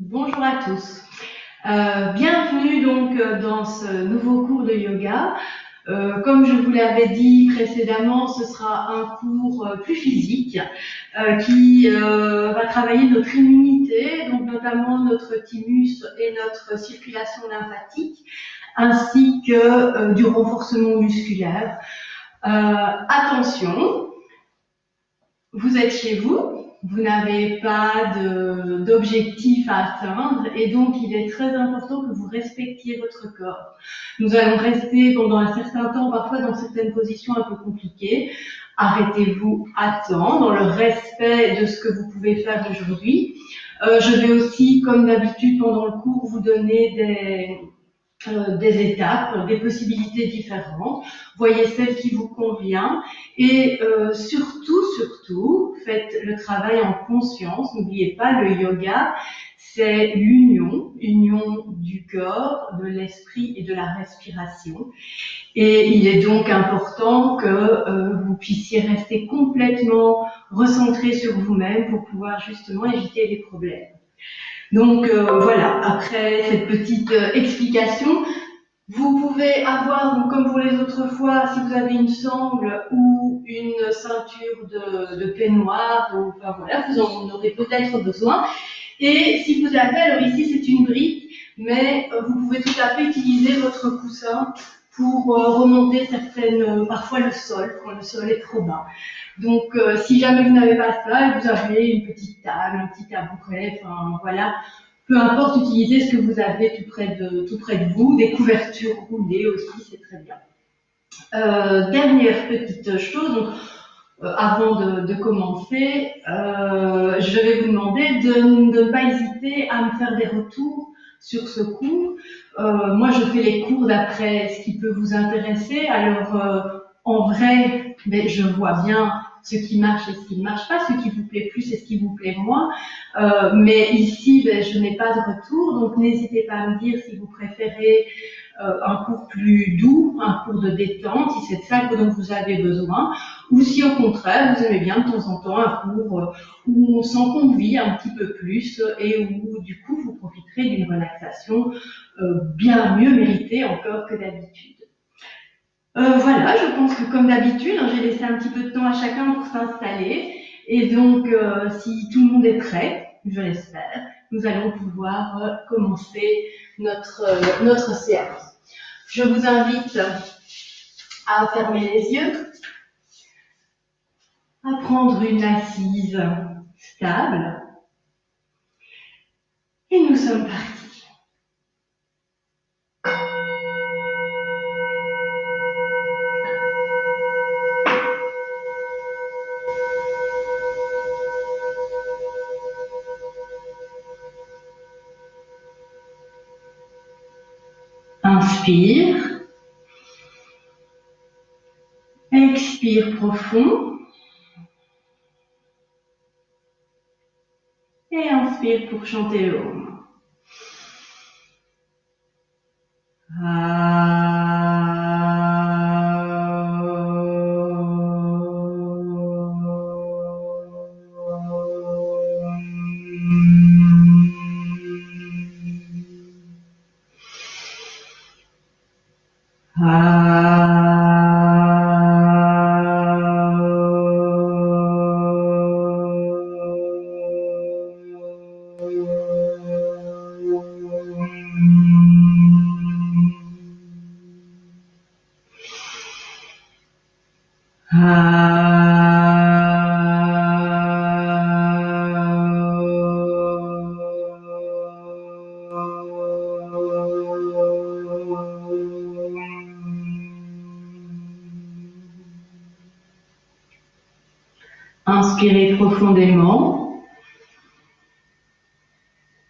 Bonjour à tous. Bienvenue donc dans ce nouveau cours de yoga. Comme je vous l'avais dit précédemment, ce sera un cours plus physique qui va travailler notre immunité, donc notamment notre thymus et notre circulation lymphatique, ainsi que du renforcement musculaire. Attention, vous êtes chez vous, vous n'avez pas d'objectif à atteindre et donc il est très important que vous respectiez votre corps. Nous allons rester pendant un certain temps, parfois dans certaines positions un peu compliquées. Arrêtez-vous à temps, dans le respect de ce que vous pouvez faire aujourd'hui. Je vais aussi, comme d'habitude pendant le cours, vous donner des étapes, des possibilités différentes. Voyez celle qui vous convient et surtout, faites le travail en conscience. N'oubliez pas, le yoga, c'est l'union du corps, de l'esprit et de la respiration. Et il est donc important que vous puissiez rester complètement recentré sur vous-même pour pouvoir justement éviter les problèmes. Donc voilà, après cette petite explication, vous pouvez avoir, donc, comme pour les autres fois, si vous avez une sangle ou une ceinture de peignoir, ou, enfin voilà, vous en aurez peut-être besoin. Et si vous avez, alors ici c'est une brique, mais vous pouvez tout à fait utiliser votre coussin pour remonter parfois le sol, quand le sol est trop bas. Donc si jamais vous n'avez pas ça, vous avez une petite table, un petit tabouret, enfin voilà. Peu importe, utilisez ce que vous avez tout près de vous, des couvertures roulées aussi, c'est très bien. Dernière petite chose, donc, avant de commencer, je vais vous demander de ne pas hésiter à me faire des retours sur ce cours. Moi, je fais les cours d'après ce qui peut vous intéresser. Alors, en vrai, je vois bien ce qui marche et ce qui ne marche pas, ce qui vous plaît plus et ce qui vous plaît moins. Mais ici, je n'ai pas de retour, donc n'hésitez pas à me dire si vous préférez un cours plus doux, un cours de détente, si c'est ça dont vous avez besoin, ou si au contraire, vous aimez bien de temps en temps un cours où on s'en convie un petit peu plus et où du coup vous profiterez d'une relaxation bien mieux méritée encore que d'habitude. Voilà, je pense que comme d'habitude, j'ai laissé un petit peu de temps à chacun pour s'installer. Et donc, si tout le monde est prêt, je l'espère, nous allons pouvoir commencer notre séance. Je vous invite à fermer les yeux, à prendre une assise stable. Et nous sommes partis. Inspire. Expire profond. Et inspire pour chanter le Om. Inspirez profondément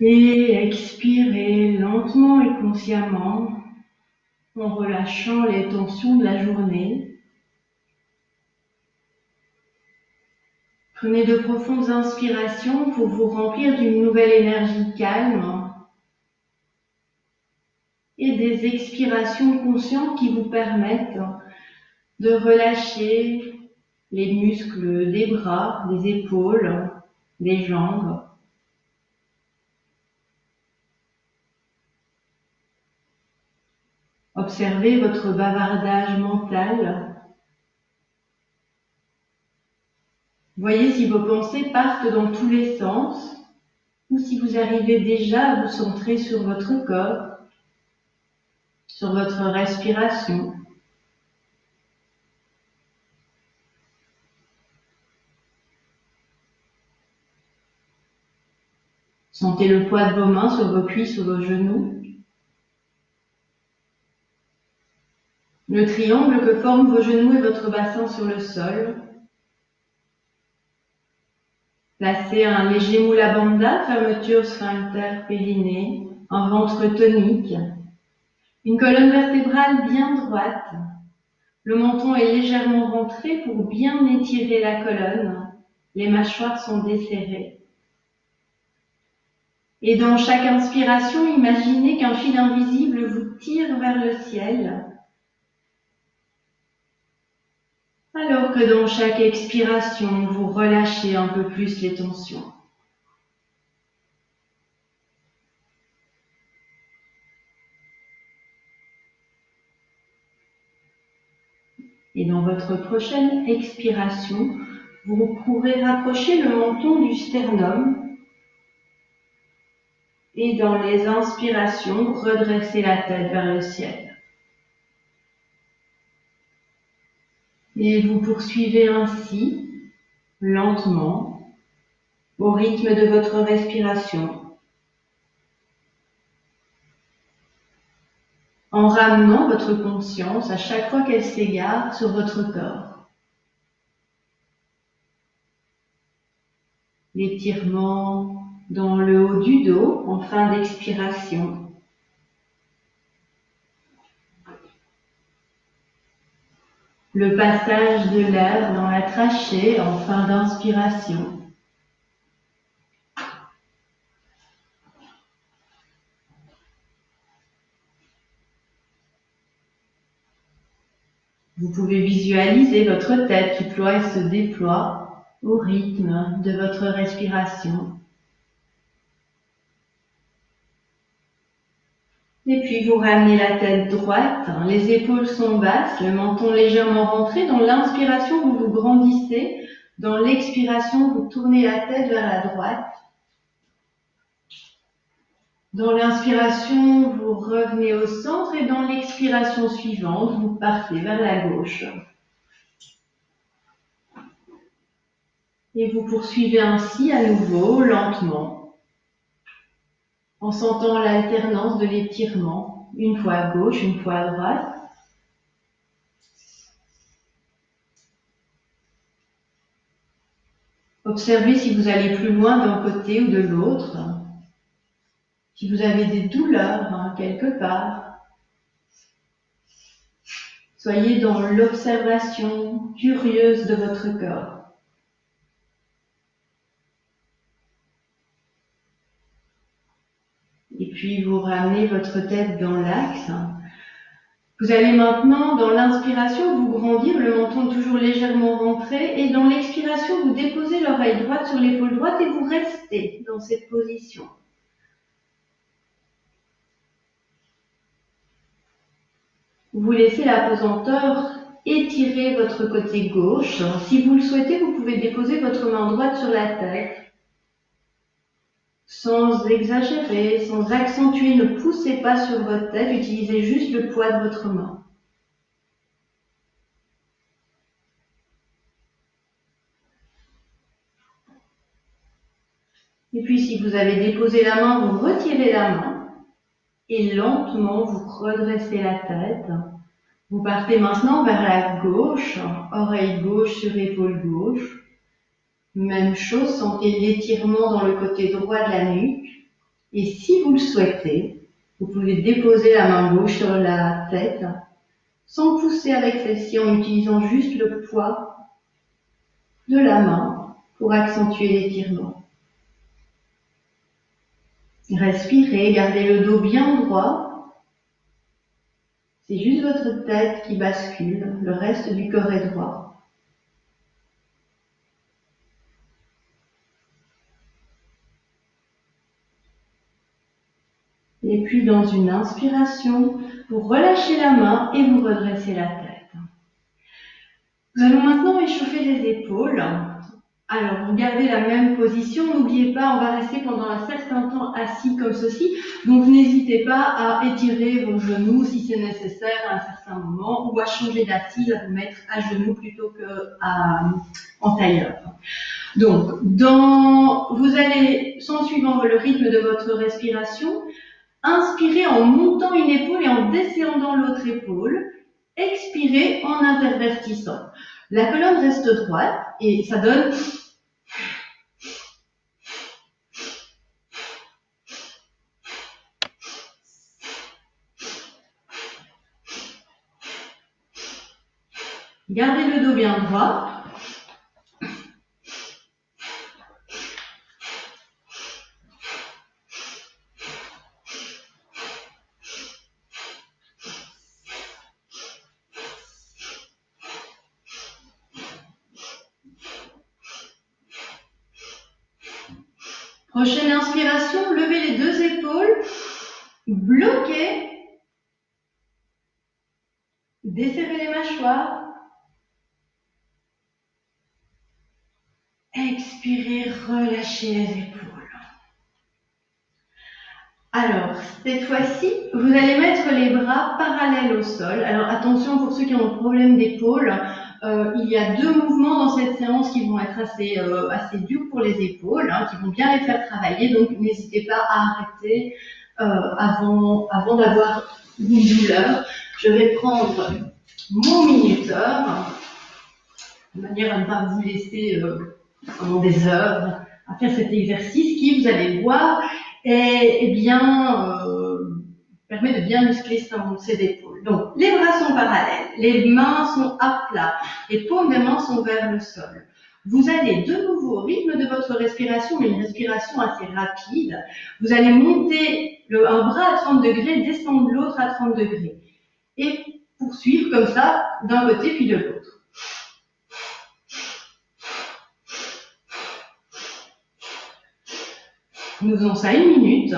et expirez lentement et consciemment en relâchant les tensions de la journée. Prenez de profondes inspirations pour vous remplir d'une nouvelle énergie calme et des expirations conscientes qui vous permettent de relâcher les muscles des bras, des épaules, des jambes. Observez votre bavardage mental. Voyez si vos pensées partent dans tous les sens ou si vous arrivez déjà à vous centrer sur votre corps, sur votre respiration. Sentez le poids de vos mains sur vos cuisses ou vos genoux. Le triangle que forment vos genoux et votre bassin sur le sol. Placez un léger moula bandha, fermeture sphincter périnée, un ventre tonique, une colonne vertébrale bien droite. Le menton est légèrement rentré pour bien étirer la colonne. Les mâchoires sont desserrées. Et dans chaque inspiration, imaginez qu'un fil invisible vous tire vers le ciel. Alors que dans chaque expiration, vous relâchez un peu plus les tensions. Et dans votre prochaine expiration, vous pourrez rapprocher le menton du sternum. Et dans les inspirations, redressez la tête vers le ciel. Et vous poursuivez ainsi, lentement, au rythme de votre respiration, en ramenant votre conscience à chaque fois qu'elle s'égare sur votre corps. L'étirement dans le haut du dos en fin d'expiration. Le passage de l'air dans la trachée en fin d'inspiration. Vous pouvez visualiser votre tête qui ploie et se déploie au rythme de votre respiration. Et puis vous ramenez la tête droite, les épaules sont basses, le menton légèrement rentré. Dans l'inspiration, vous vous grandissez. Dans l'expiration, vous tournez la tête vers la droite. Dans l'inspiration, vous revenez au centre et dans l'expiration suivante, vous partez vers la gauche. Et vous poursuivez ainsi à nouveau, lentement, en sentant l'alternance de l'étirement, une fois à gauche, une fois à droite. Observez si vous allez plus loin d'un côté ou de l'autre, si vous avez des douleurs quelque part. Soyez dans l'observation curieuse de votre corps. Et puis vous ramenez votre tête dans l'axe. Vous allez maintenant, dans l'inspiration, vous grandir, le menton toujours légèrement rentré, et dans l'expiration, vous déposez l'oreille droite sur l'épaule droite et vous restez dans cette position. Vous laissez la pesanteur étirer votre côté gauche. Si vous le souhaitez, vous pouvez déposer votre main droite sur la tête. Sans exagérer, sans accentuer, ne poussez pas sur votre tête, utilisez juste le poids de votre main. Et puis si vous avez déposé la main, vous retirez la main et lentement vous redressez la tête. Vous partez maintenant vers la gauche, oreille gauche sur épaule gauche. Même chose, sentez l'étirement dans le côté droit de la nuque. Et si vous le souhaitez, vous pouvez déposer la main gauche sur la tête, sans pousser avec celle-ci, en utilisant juste le poids de la main pour accentuer l'étirement. Respirez, gardez le dos bien droit. C'est juste votre tête qui bascule, le reste du corps est droit. Et puis dans une inspiration, Vous relâchez la main et vous redressez la tête. Nous allons maintenant échauffer les épaules. Alors, vous gardez la même position. N'oubliez pas, on va rester pendant un certain temps assis comme ceci. Donc, n'hésitez pas à étirer vos genoux si c'est nécessaire à un certain moment ou à changer d'assise, à vous mettre à genoux plutôt en tailleur. Donc, vous allez, suivant le rythme de votre respiration, inspirer en montant une épaule et en descendant l'autre épaule. Expirez en intervertissant. La colonne reste droite et ça donne... Gardez le dos bien droit. Prochaine inspiration, levez les deux épaules, bloquez, desserrez les mâchoires, expirez, relâchez les épaules. Alors, cette fois-ci, vous allez mettre les bras parallèles au sol. Alors, attention pour ceux qui ont un problème d'épaule, il y a deux mouvements dans cette séance qui vont être assez durs pour les épaules, qui vont bien les faire travailler. Donc, n'hésitez pas à arrêter avant d'avoir une douleur. Je vais prendre mon minuteur, de manière à ne pas vous laisser pendant des heures à faire cet exercice qui, vous allez voir, permet de bien muscler ses épaules. Donc, les bras sont parallèles, les mains sont à plat, les paumes des mains sont vers le sol. Vous allez de nouveau au rythme de votre respiration, mais une respiration assez rapide. Vous allez monter un bras à 30 degrés, descendre l'autre à 30 degrés. Et poursuivre comme ça, d'un côté puis de l'autre. Nous faisons ça 1 minute.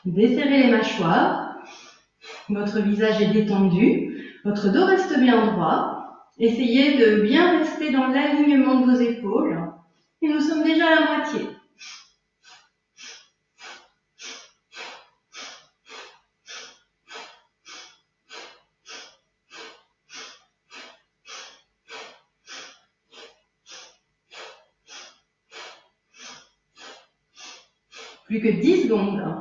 Desserrez les mâchoires, votre visage est détendu, votre dos reste bien droit. Essayez de bien rester dans l'alignement de vos épaules. Et nous sommes déjà à la moitié. Plus que 10 secondes.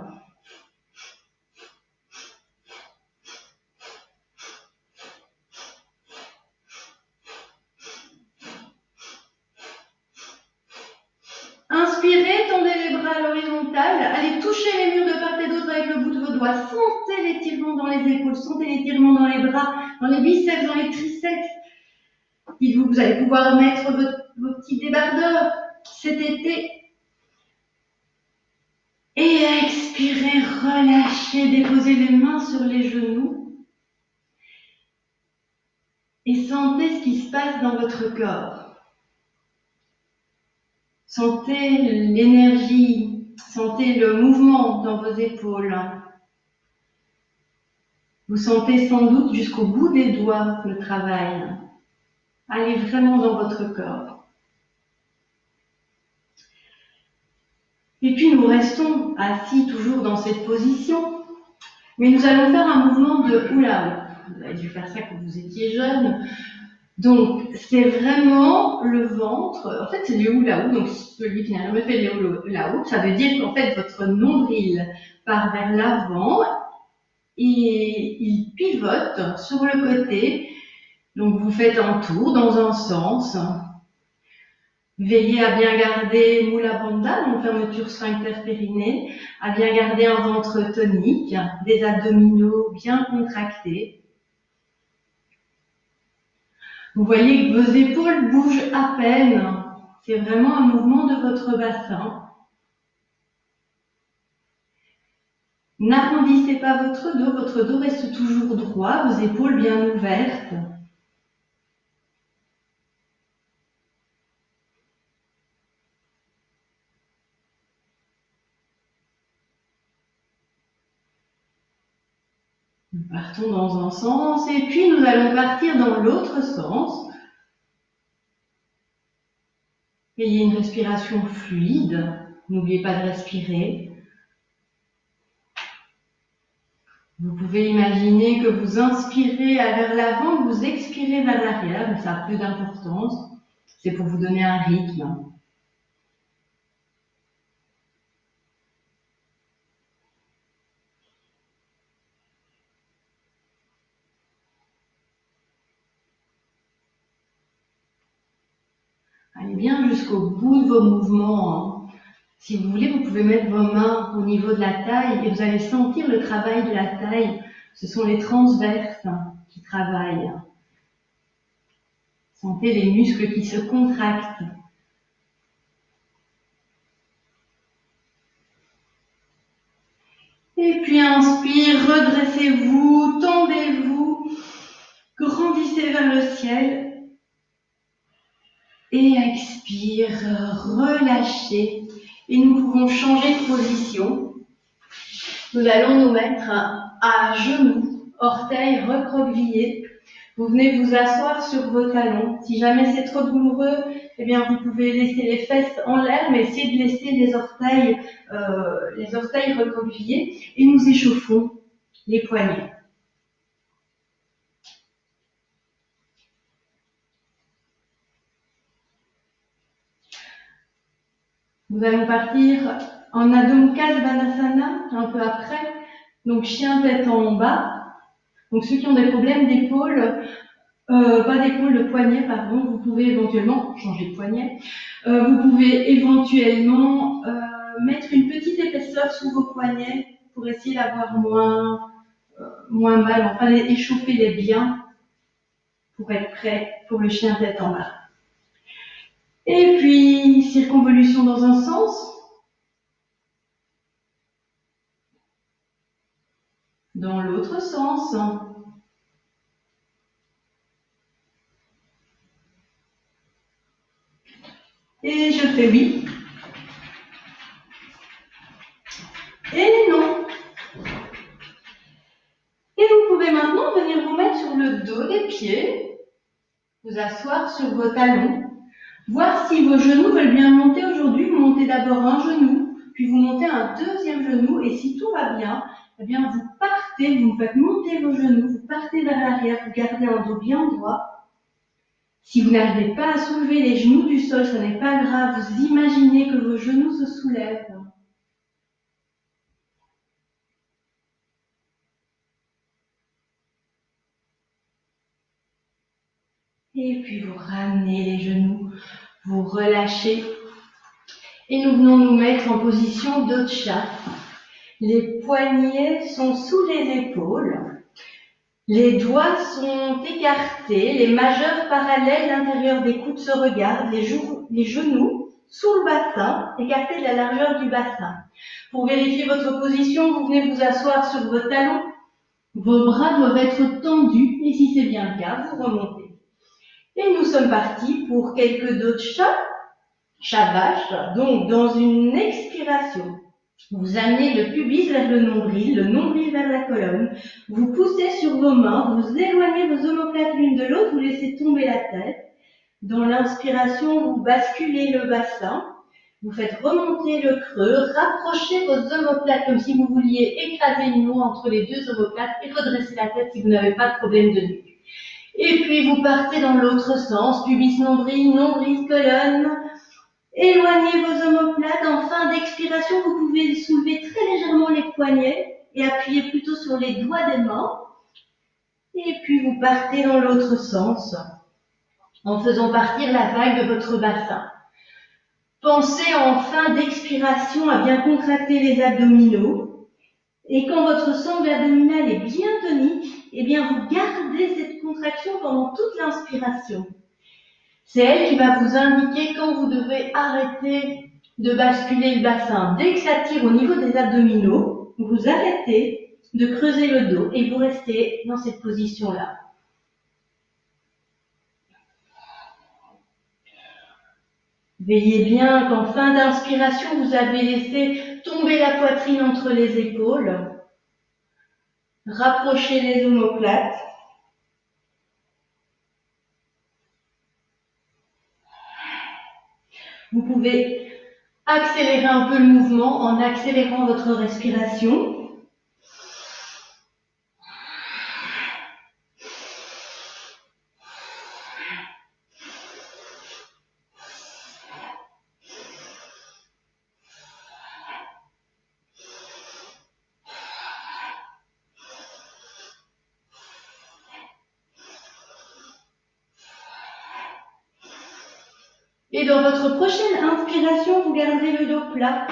Inspirez, tendez les bras à l'horizontale, allez toucher les murs de part et d'autre avec le bout de vos doigts. Sentez l'étirement dans les épaules, sentez l'étirement dans les bras, dans les biceps, dans les triceps. Vous allez pouvoir mettre vos petits débardeurs cet été. Et expirez, relâchez, déposez les mains sur les genoux. Et sentez ce qui se passe dans votre corps. Sentez l'énergie, sentez le mouvement dans vos épaules. Vous sentez sans doute jusqu'au bout des doigts le travail. Allez vraiment dans votre corps. Et puis nous restons assis toujours dans cette position, mais nous allons faire un mouvement de hula hoop. Vous avez dû faire ça quand vous étiez jeune. Donc, c'est vraiment le ventre. En fait, c'est du hula hoop. Donc, celui qui n'a jamais fait le hula hoop, ça veut dire qu'en fait, votre nombril part vers l'avant et il pivote sur le côté. Donc, vous faites un tour dans un sens. Veillez à bien garder Mula Bandha, donc fermeture sphincter périnée, à bien garder un ventre tonique, des abdominaux bien contractés. Vous voyez que vos épaules bougent à peine. C'est vraiment un mouvement de votre bassin. N'arrondissez pas votre dos reste toujours droit, vos épaules bien ouvertes. Nous partons dans un sens et puis nous allons partir dans l'autre sens. Ayez une respiration fluide, n'oubliez pas de respirer. Vous pouvez imaginer que vous inspirez vers l'avant, que vous expirez vers l'arrière, mais ça a peu d'importance. C'est pour vous donner un rythme. Allez bien jusqu'au bout de vos mouvements. Si vous voulez, vous pouvez mettre vos mains au niveau de la taille et vous allez sentir le travail de la taille. Ce sont les transverses qui travaillent. Sentez les muscles qui se contractent. Et puis inspire, redressez-vous, tendez-vous, grandissez vers le ciel. Et expire, relâchez. Et nous pouvons changer de position. Nous allons nous mettre à genoux, orteils recroquevillés. Vous venez vous asseoir sur vos talons. Si jamais c'est trop douloureux, eh bien vous pouvez laisser les fesses en l'air, mais essayez de laisser les orteils recroquevillés. Et nous échauffons les poignets. Nous allons partir en Adho Mukha Svanasana un peu après. Donc chien tête en bas. Donc ceux qui ont des problèmes d'épaule, pas d'épaule, de poignet, pardon, vous pouvez éventuellement changer de poignet. Vous pouvez éventuellement mettre une petite épaisseur sous vos poignets pour essayer d'avoir moins mal. Enfin, échauffez-les bien pour être prêt pour le chien tête en bas. Et puis, circonvolution dans un sens. Dans l'autre sens. Et je fais oui. Et non. Et vous pouvez maintenant venir vous mettre sur le dos des pieds, vous asseoir sur vos talons, voir si vos genoux veulent bien monter aujourd'hui. Vous montez d'abord un genou, puis vous montez un deuxième genou, et si tout va bien, eh bien vous partez, vous faites monter vos genoux, vous partez vers l'arrière, vous gardez un dos bien droit. Si vous n'arrivez pas à soulever les genoux du sol, ce n'est pas grave, vous imaginez que vos genoux se soulèvent. Et puis vous ramenez les genoux, vous relâchez. Et nous venons nous mettre en position Docha. Les poignets sont sous les épaules. Les doigts sont écartés, les majeurs parallèles, l'intérieur des coudes se regardent, les genoux sous le bassin, écartés de la largeur du bassin. Pour vérifier votre position, vous venez vous asseoir sur vos talons. Vos bras doivent être tendus et si c'est bien le cas, vous remontez. Et nous sommes partis pour quelques docha, shavash. Donc, dans une expiration, vous amenez le pubis vers le nombril vers la colonne. Vous poussez sur vos mains, vous éloignez vos omoplates l'une de l'autre, vous laissez tomber la tête. Dans l'inspiration, vous basculez le bassin. Vous faites remonter le creux, rapprochez vos omoplates comme si vous vouliez écraser une noix entre les deux omoplates et redresser la tête si vous n'avez pas de problème de nuque. Et puis vous partez dans l'autre sens, pubis nombril, colonne. Éloignez vos omoplates. En fin d'expiration, vous pouvez soulever très légèrement les poignets et appuyer plutôt sur les doigts des mains. Et puis vous partez dans l'autre sens en faisant partir la vague de votre bassin. Pensez en fin d'expiration à bien contracter les abdominaux. Et quand votre sangle abdominale est bien tonique, eh bien vous gardez cette contraction pendant toute l'inspiration. C'est elle qui va vous indiquer quand vous devez arrêter de basculer le bassin. Dès que ça tire au niveau des abdominaux, vous arrêtez de creuser le dos et vous restez dans cette position-là. Veillez bien qu'en fin d'inspiration, vous avez laissé tomber la poitrine entre les épaules. Rapprochez les omoplates. Vous pouvez accélérer un peu le mouvement en accélérant votre respiration. Et dans votre prochaine inspiration, vous garderez le dos plat,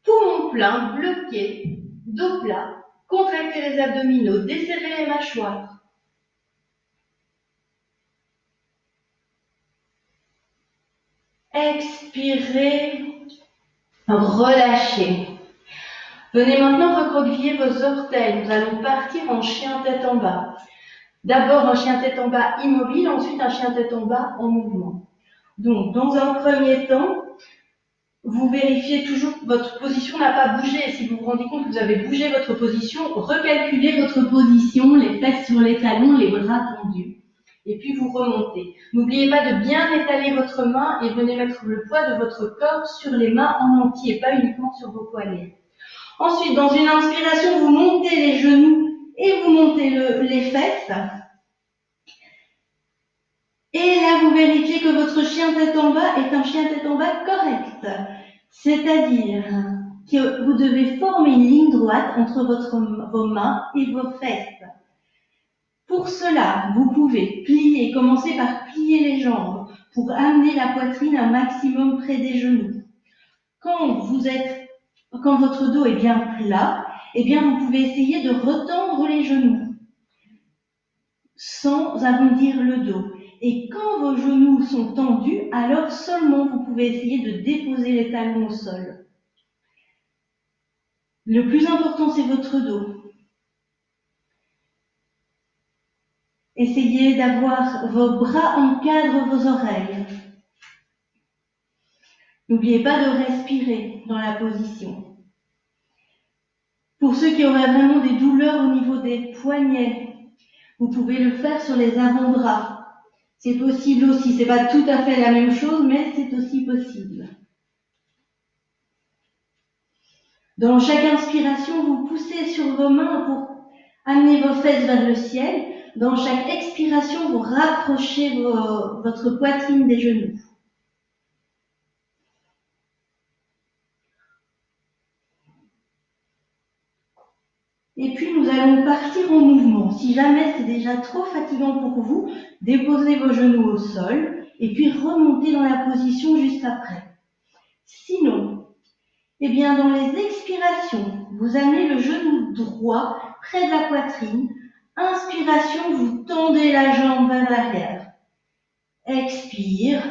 poumon plein, bloqué, dos plat. Contractez les abdominaux, desserrez les mâchoires. Expirez, relâchez. Venez maintenant recroqueviller vos orteils. Nous allons partir en chien tête en bas. D'abord un chien tête en bas immobile, ensuite un chien tête en bas en mouvement. Donc, dans un premier temps, vous vérifiez toujours que votre position n'a pas bougé. Si vous vous rendez compte que vous avez bougé votre position, recalculez votre position, les fesses sur les talons, les bras tendus. Et puis vous remontez. N'oubliez pas de bien étaler votre main et venez mettre le poids de votre corps sur les mains en entier, pas uniquement sur vos poignets. Ensuite, dans une inspiration, vous montez les genoux et vous montez les fesses. Et là, vous vérifiez que votre chien tête en bas est un chien tête en bas correct. C'est-à-dire que vous devez former une ligne droite entre vos mains et vos fesses. Pour cela, vous pouvez commencer par plier les jambes pour amener la poitrine un maximum près des genoux. Quand votre dos est bien plat, eh bien, vous pouvez essayer de retendre les genoux sans arrondir le dos. Et quand vos genoux sont tendus, alors seulement vous pouvez essayer de déposer les talons au sol. Le plus important, c'est votre dos. Essayez d'avoir vos bras encadrent vos oreilles. N'oubliez pas de respirer dans la position. Pour ceux qui auraient vraiment des douleurs au niveau des poignets, vous pouvez le faire sur les avant-bras. C'est possible aussi, c'est pas tout à fait la même chose, mais c'est aussi possible. Dans chaque inspiration, vous poussez sur vos mains pour amener vos fesses vers le ciel. Dans chaque expiration, vous rapprochez votre poitrine des genoux. Et puis, nous allons partir en mouvement. Si jamais c'est déjà trop fatigant pour vous, déposez vos genoux au sol et puis remontez dans la position juste après. Sinon, eh bien, dans les expirations, vous amenez le genou droit près de la poitrine. Inspiration, vous tendez la jambe vers l'arrière. Expire.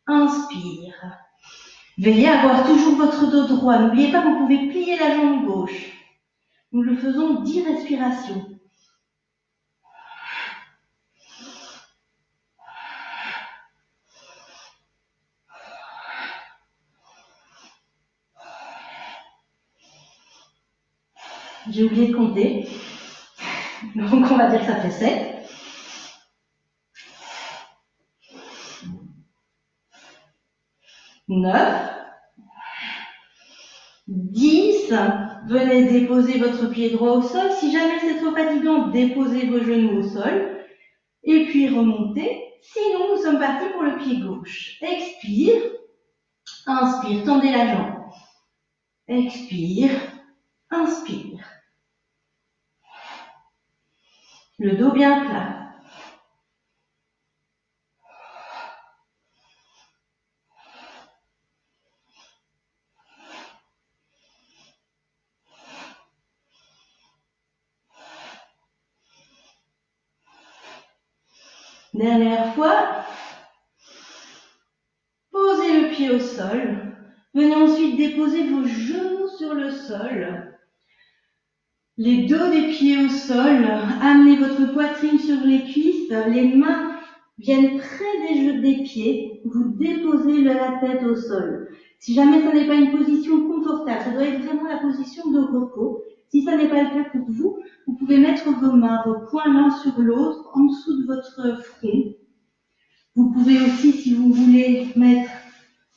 Inspire. Veillez à avoir toujours votre dos droit. N'oubliez pas que vous pouvez plier la jambe gauche. Nous le faisons 10 respirations. J'ai oublié de compter. Donc on va dire que ça fait 7. 9. 10. Venez déposer votre pied droit au sol. Si jamais c'est trop fatigant, déposez vos genoux au sol. Et puis remontez. Sinon, nous sommes partis pour le pied gauche. Expire. Inspire. Tendez la jambe. Expire. Inspire. Le dos bien plat. Dernière fois, posez le pied au sol. Venez ensuite déposer vos genoux sur sur le sol. Les dos des pieds au sol, amenez votre poitrine sur les cuisses, les mains viennent près des pieds, vous déposez la tête au sol. Si jamais ça n'est pas une position confortable, ça doit être vraiment la position de repos. Si ça n'est pas le cas pour vous, vous pouvez mettre vos mains, vos poings l'un sur l'autre, en dessous de votre front. Vous pouvez aussi, si vous voulez, mettre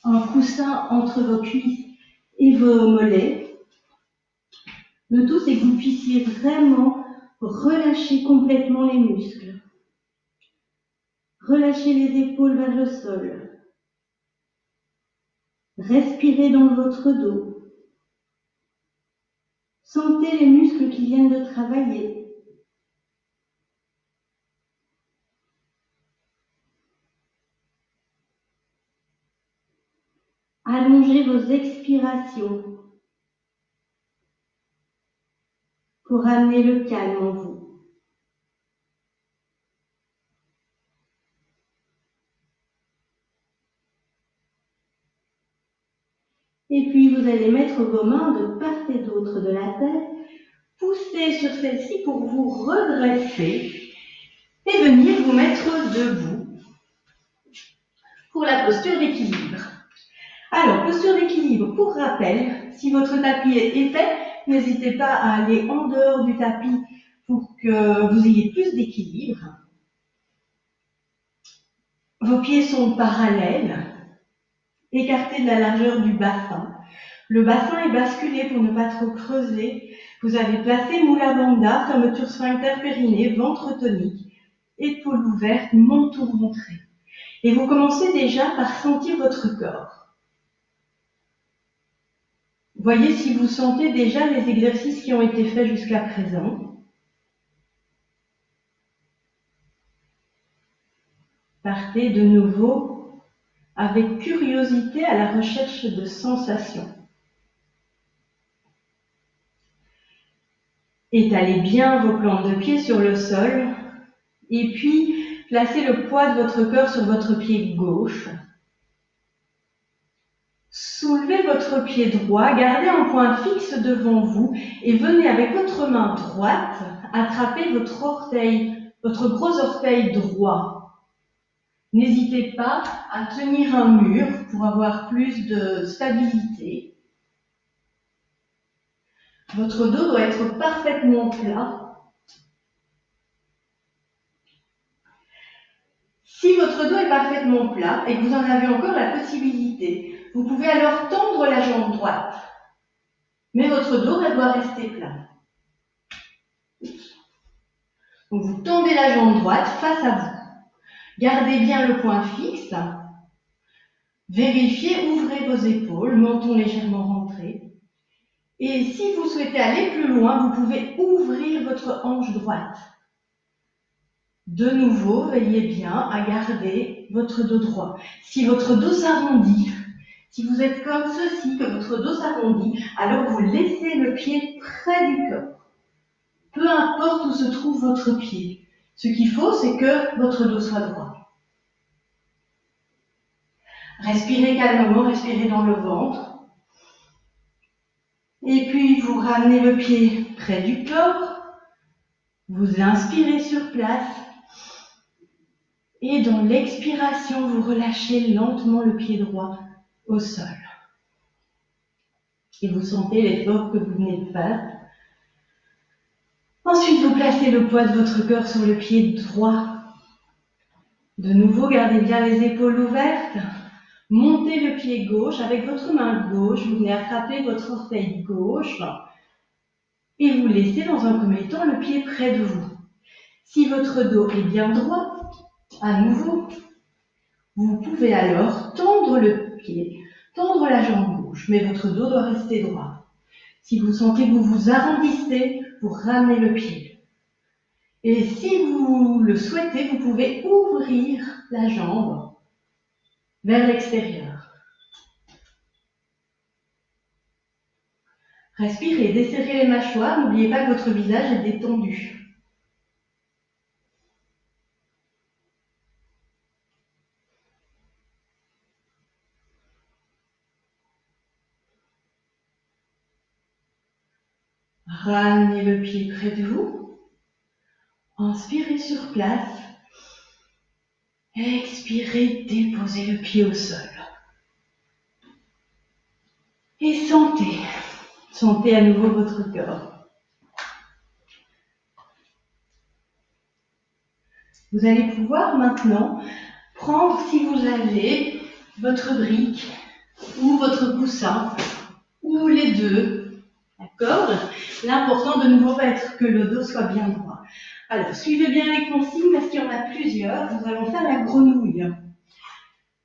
un coussin entre vos cuisses et vos mollets. Le tout, c'est que vous puissiez vraiment relâcher complètement les muscles. Relâchez les épaules vers le sol. Respirez dans votre dos. Sentez les muscles qui viennent de travailler. Allongez vos expirations pour amener le calme en vous. Et puis vous allez mettre vos mains de part et d'autre de la tête, pousser sur celle-ci pour vous redresser et venir vous mettre debout pour la posture d'équilibre. Alors, posture d'équilibre, pour rappel, si votre tapis est épais, n'hésitez pas à aller en dehors du tapis pour que vous ayez plus d'équilibre. Vos pieds sont parallèles, écartés de la largeur du bassin. Le bassin est basculé pour ne pas trop creuser. Vous avez placé Mula Bandha, fermeture sphincter périnée, ventre tonique, épaules ouvertes, menton rentré. Et vous commencez déjà par sentir votre corps. Voyez si vous sentez déjà les exercices qui ont été faits jusqu'à présent. Partez de nouveau avec curiosité à la recherche de sensations. Étalez bien vos plantes de pied sur le sol et puis placez le poids de votre corps sur votre pied gauche. Soulevez votre pied droit, gardez un point fixe devant vous et venez avec votre main droite attraper votre gros orteil droit. N'hésitez pas à tenir un mur pour avoir plus de stabilité. Votre dos doit être parfaitement plat. Si votre dos est parfaitement plat et que vous en avez encore la possibilité, vous pouvez alors tendre la jambe droite. Mais votre dos doit rester plat. Donc vous tendez la jambe droite face à vous. Gardez bien le point fixe. Vérifiez, ouvrez vos épaules, menton légèrement rentré. Et si vous souhaitez aller plus loin, vous pouvez ouvrir votre hanche droite. De nouveau, veillez bien à garder votre dos droit. Si votre dos s'arrondit, si vous êtes comme ceci, que votre dos s'arrondit, alors vous laissez le pied près du corps. Peu importe où se trouve votre pied. Ce qu'il faut, c'est que votre dos soit droit. Respirez calmement, respirez dans le ventre. Et puis, vous ramenez le pied près du corps. Vous inspirez sur place. Et dans l'expiration, vous relâchez lentement le pied droit au sol. Et vous sentez l'effort que vous venez de faire. Ensuite, vous placez le poids de votre corps sur le pied droit. De nouveau, gardez bien les épaules ouvertes. Montez le pied gauche avec votre main gauche. Vous venez attraper votre orteil gauche. Et vous laissez dans un premier temps le pied près de vous. Si votre dos est bien droit, à nouveau, vous pouvez alors tendre le pied, tendre la jambe gauche, mais votre dos doit rester droit. Si vous sentez que vous vous arrondissez, vous ramenez le pied. Et si vous le souhaitez, vous pouvez ouvrir la jambe vers l'extérieur. Respirez, desserrez les mâchoires, n'oubliez pas que votre visage est détendu. Ramenez le pied près de vous. Inspirez sur place. Expirez, déposez le pied au sol. Et sentez. Sentez à nouveau votre corps. Vous allez pouvoir maintenant prendre, si vous avez, votre brique ou votre coussin ou les deux. D'accord? L'important de nouveau va être que le dos soit bien droit. Alors, suivez bien les consignes parce qu'il y en a plusieurs. Nous allons faire la grenouille.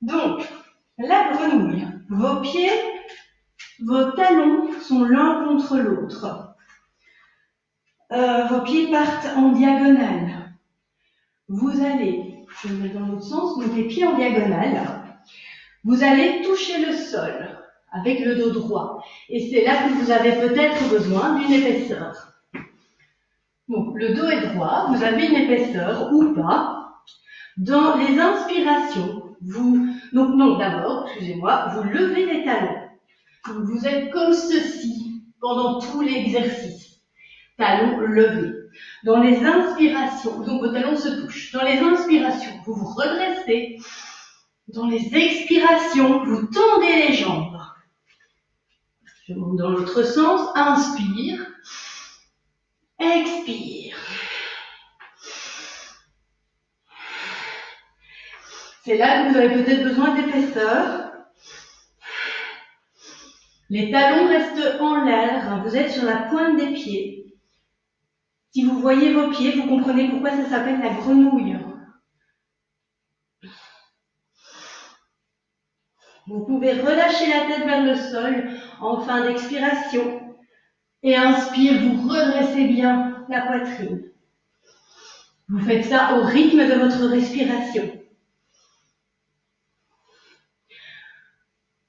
Donc, la grenouille. Vos pieds, vos talons sont l'un contre l'autre. Vos pieds partent en diagonale. Vous allez, je me mets dans l'autre sens, donc les pieds en diagonale. Vous allez toucher le sol avec le dos droit. Et c'est là que vous avez peut-être besoin d'une épaisseur. Donc, le dos est droit, vous avez une épaisseur ou pas. Dans les inspirations, d'abord, excusez-moi, vous levez les talons. Donc, vous êtes comme ceci pendant tout l'exercice. Talons levés. Dans les inspirations, donc vos talons se touchent. Dans les inspirations, vous vous redressez. Dans les expirations, vous tendez les jambes. Je monte dans l'autre sens. Inspire. Expire. C'est là que vous avez peut-être besoin d'épaisseur. Les talons restent en l'air. Vous êtes sur la pointe des pieds. Si vous voyez vos pieds, vous comprenez pourquoi ça s'appelle la grenouille. Vous pouvez relâcher la tête vers le sol en fin d'expiration. Et inspire, vous redressez bien la poitrine. Vous faites ça au rythme de votre respiration.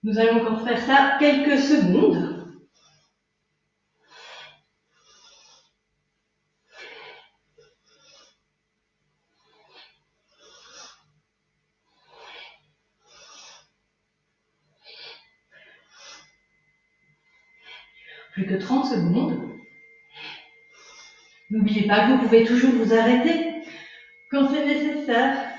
Nous allons encore faire ça quelques secondes. Plus que 30 secondes. N'oubliez pas que vous pouvez toujours vous arrêter quand c'est nécessaire.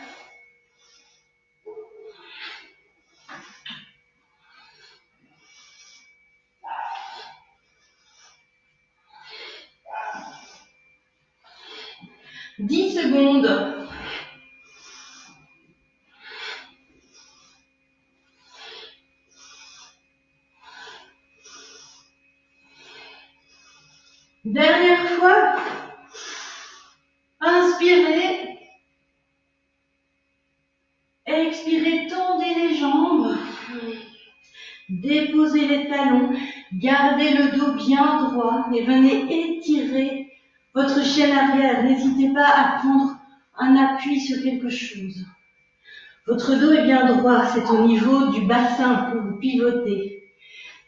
« 10 secondes. Dernière fois. Inspirez. Expirez, tendez les jambes. Déposez les talons. Gardez le dos bien droit et venez étirer votre chaîne arrière. N'hésitez pas à prendre un appui sur quelque chose. Votre dos est bien droit, c'est au niveau du bassin que vous pivotez.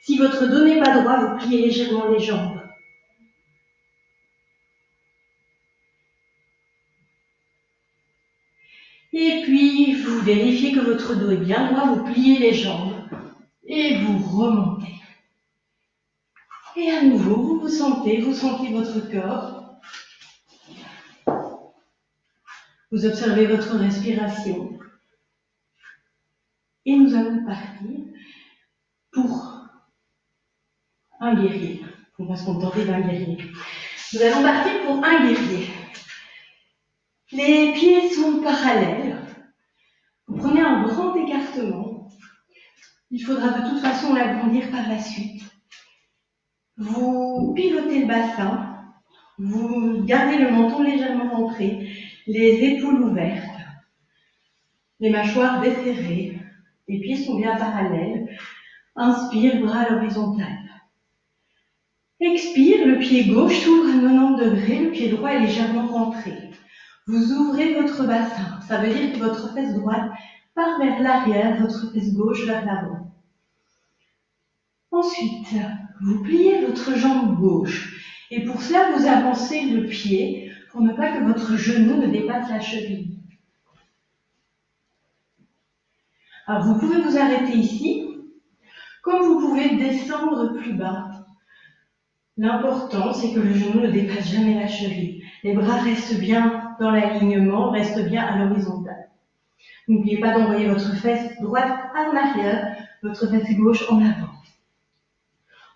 Si votre dos n'est pas droit, vous pliez légèrement les jambes. Et puis, vous vérifiez que votre dos est bien droit, vous pliez les jambes et vous remontez. Et à nouveau, vous sentez votre corps. Vous observez votre respiration. Et nous allons partir pour un guerrier. On va se contenter d'un guerrier. Nous allons partir pour un guerrier. Les pieds sont parallèles. Vous prenez un grand écartement. Il faudra de toute façon l'agrandir par la suite. Vous pivotez le bassin. Vous gardez le menton légèrement rentré, les épaules ouvertes, les mâchoires desserrées. Les pieds sont bien parallèles. Inspire, bras à l'horizontale. Expire, le pied gauche s'ouvre à 90 degrés, le pied droit est légèrement rentré. Vous ouvrez votre bassin. Ça veut dire que votre fesse droite part vers l'arrière, votre fesse gauche vers l'avant. Ensuite, vous pliez votre jambe gauche. Et pour cela, vous avancez le pied pour ne pas que votre genou ne dépasse la cheville. Alors, vous pouvez vous arrêter ici, comme vous pouvez descendre plus bas. L'important, c'est que le genou ne dépasse jamais la cheville. Les bras restent bien dans l'alignement, restent bien à l'horizontale. N'oubliez pas d'envoyer votre fesse droite en arrière, votre fesse gauche en avant.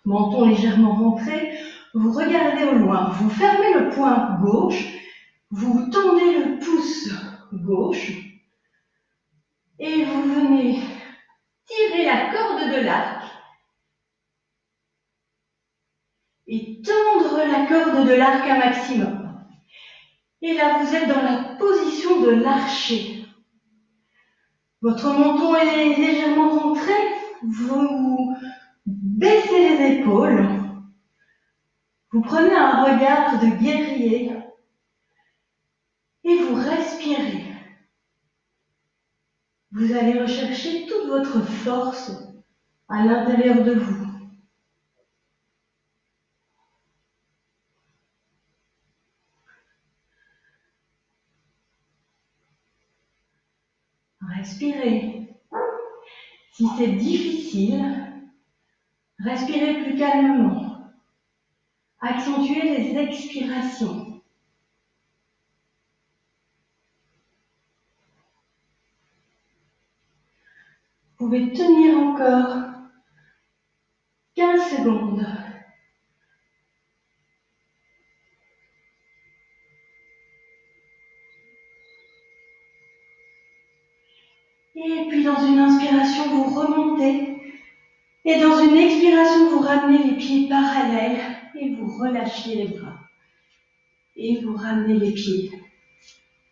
Menton légèrement rentré, vous regardez au loin, vous fermez le poing gauche, vous tendez le pouce gauche et vous venez tirer la corde de l'arc et tendre la corde de l'arc un maximum. Et là, vous êtes dans la position de l'archer. Votre menton est légèrement rentré, vous baissez les épaules, vous prenez un regard de guerrier et vous respirez. Vous allez rechercher toute votre force à l'intérieur de vous. Respirez. Si c'est difficile, respirez plus calmement. Accentuez les expirations. Vous pouvez tenir encore 15 secondes. Et puis dans une inspiration, vous remontez. Et dans une expiration, vous ramenez les pieds parallèles et vous relâchez les bras. Et vous ramenez les pieds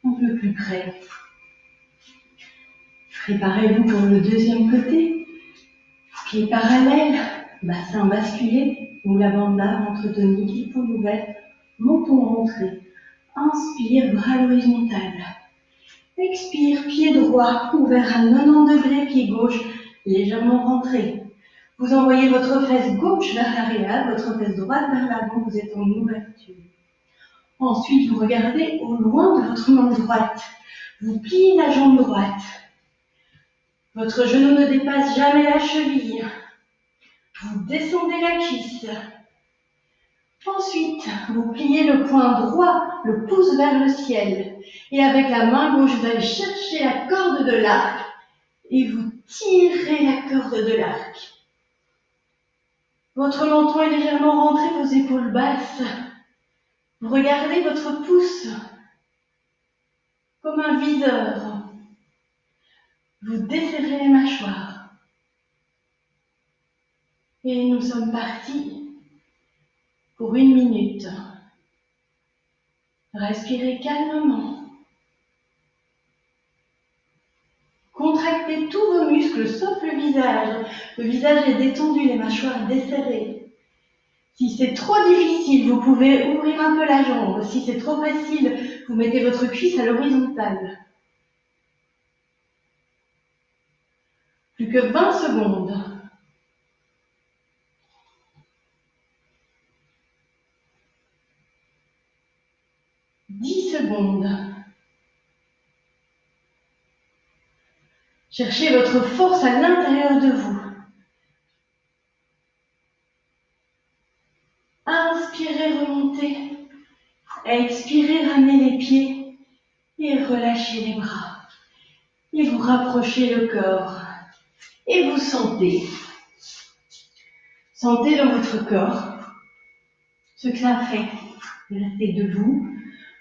un peu plus près. Préparez-vous pour le deuxième côté. Pieds parallèles, bassin basculé ou la bande d'arbre entre tonique, épaule ouverte, menton rentré. Inspire, bras à l'horizontale. Expire, pied droit ouvert à 90 degrés, pied gauche légèrement rentré. Vous envoyez votre fesse gauche vers l'arrière, votre fesse droite vers l'avant, vous êtes en ouverture. Ensuite, vous regardez au loin de votre main droite. Vous pliez la jambe droite. Votre genou ne dépasse jamais la cheville. Vous descendez la cuisse. Ensuite, vous pliez le poing droit, le pouce vers le ciel. Et avec la main gauche, vous allez chercher la corde de l'arc et vous tirez la corde de l'arc. Votre menton est légèrement rentré, vos épaules basses. Vous regardez votre pouce comme un viseur. Vous desserrez les mâchoires. Et nous sommes partis pour 1 minute. Respirez calmement. Contractez tous vos muscles sauf le visage. Le visage est détendu, les mâchoires desserrées. Si c'est trop difficile, vous pouvez ouvrir un peu la jambe. Si c'est trop facile, vous mettez votre cuisse à l'horizontale. Plus que 20 secondes. Secondes. Cherchez votre force à l'intérieur de vous. Inspirez, remontez. Expirez, ramenez les pieds et relâchez les bras. Et vous rapprochez le corps. Et vous sentez. Sentez dans votre corps ce que ça fait. Restez debout.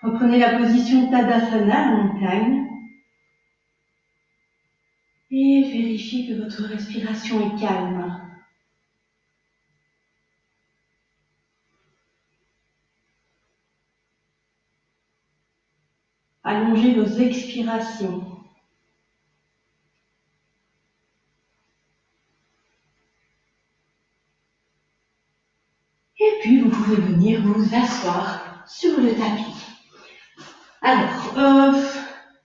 Reprenez la position Tadasana, montagne. Et vérifiez que votre respiration est calme. Allongez vos expirations. Et puis, vous pouvez venir vous asseoir sur le tapis. Alors,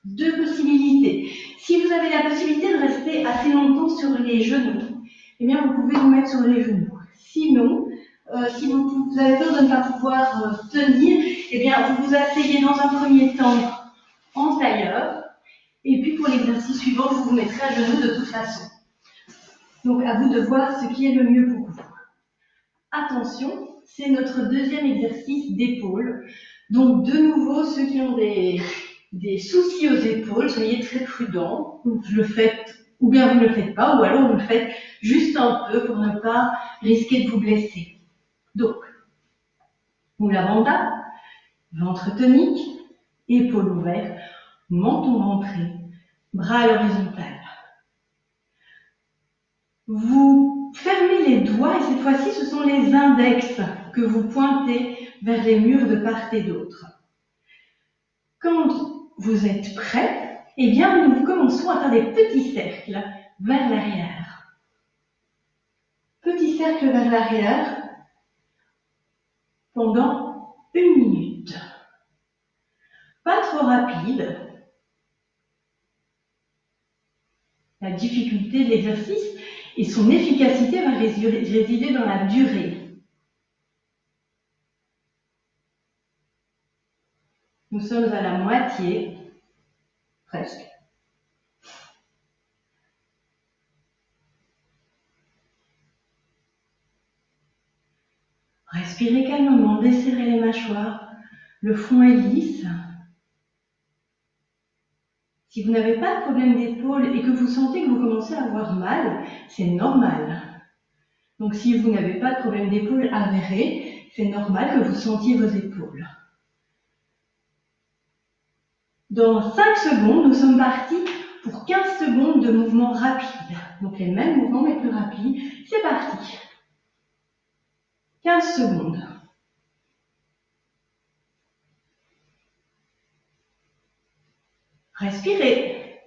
2 possibilités. Si vous avez la possibilité de rester assez longtemps sur les genoux, eh bien, vous pouvez vous mettre sur les genoux. Sinon, si vous avez peur de ne pas pouvoir tenir, eh bien, vous vous asseyez dans un premier temps en tailleur. Et puis, pour l'exercice suivant, vous vous mettrez à genoux de toute façon. Donc, à vous de voir ce qui est le mieux pour vous. Attention, c'est notre deuxième exercice d'épaule. Donc de nouveau, ceux qui ont des soucis aux épaules, soyez très prudents. Vous le faites, ou bien vous ne le faites pas, ou alors vous le faites juste un peu pour ne pas risquer de vous blesser. Donc, moule vanda, ventre tonique, épaules ouvertes, menton rentré, bras à l'horizontale. Vous fermez les doigts et cette fois-ci, ce sont les index que vous pointez vers les murs de part et d'autre. Quand vous êtes prêts, eh bien, nous commençons à faire des petits cercles vers l'arrière. Petits cercles vers l'arrière pendant 1 minute. Pas trop rapide. La difficulté de l'exercice et son efficacité va résider dans la durée. Nous sommes à la moitié, presque. Respirez calmement, desserrez les mâchoires, le front est lisse. Si vous n'avez pas de problème d'épaule et que vous sentez que vous commencez à avoir mal, c'est normal. Donc si vous n'avez pas de problème d'épaule avéré, c'est normal que vous sentiez vos épaules. Dans 5 secondes, nous sommes partis pour 15 secondes de mouvements rapides. Donc les mêmes mouvements mais plus rapides. C'est parti. 15 secondes. Respirez.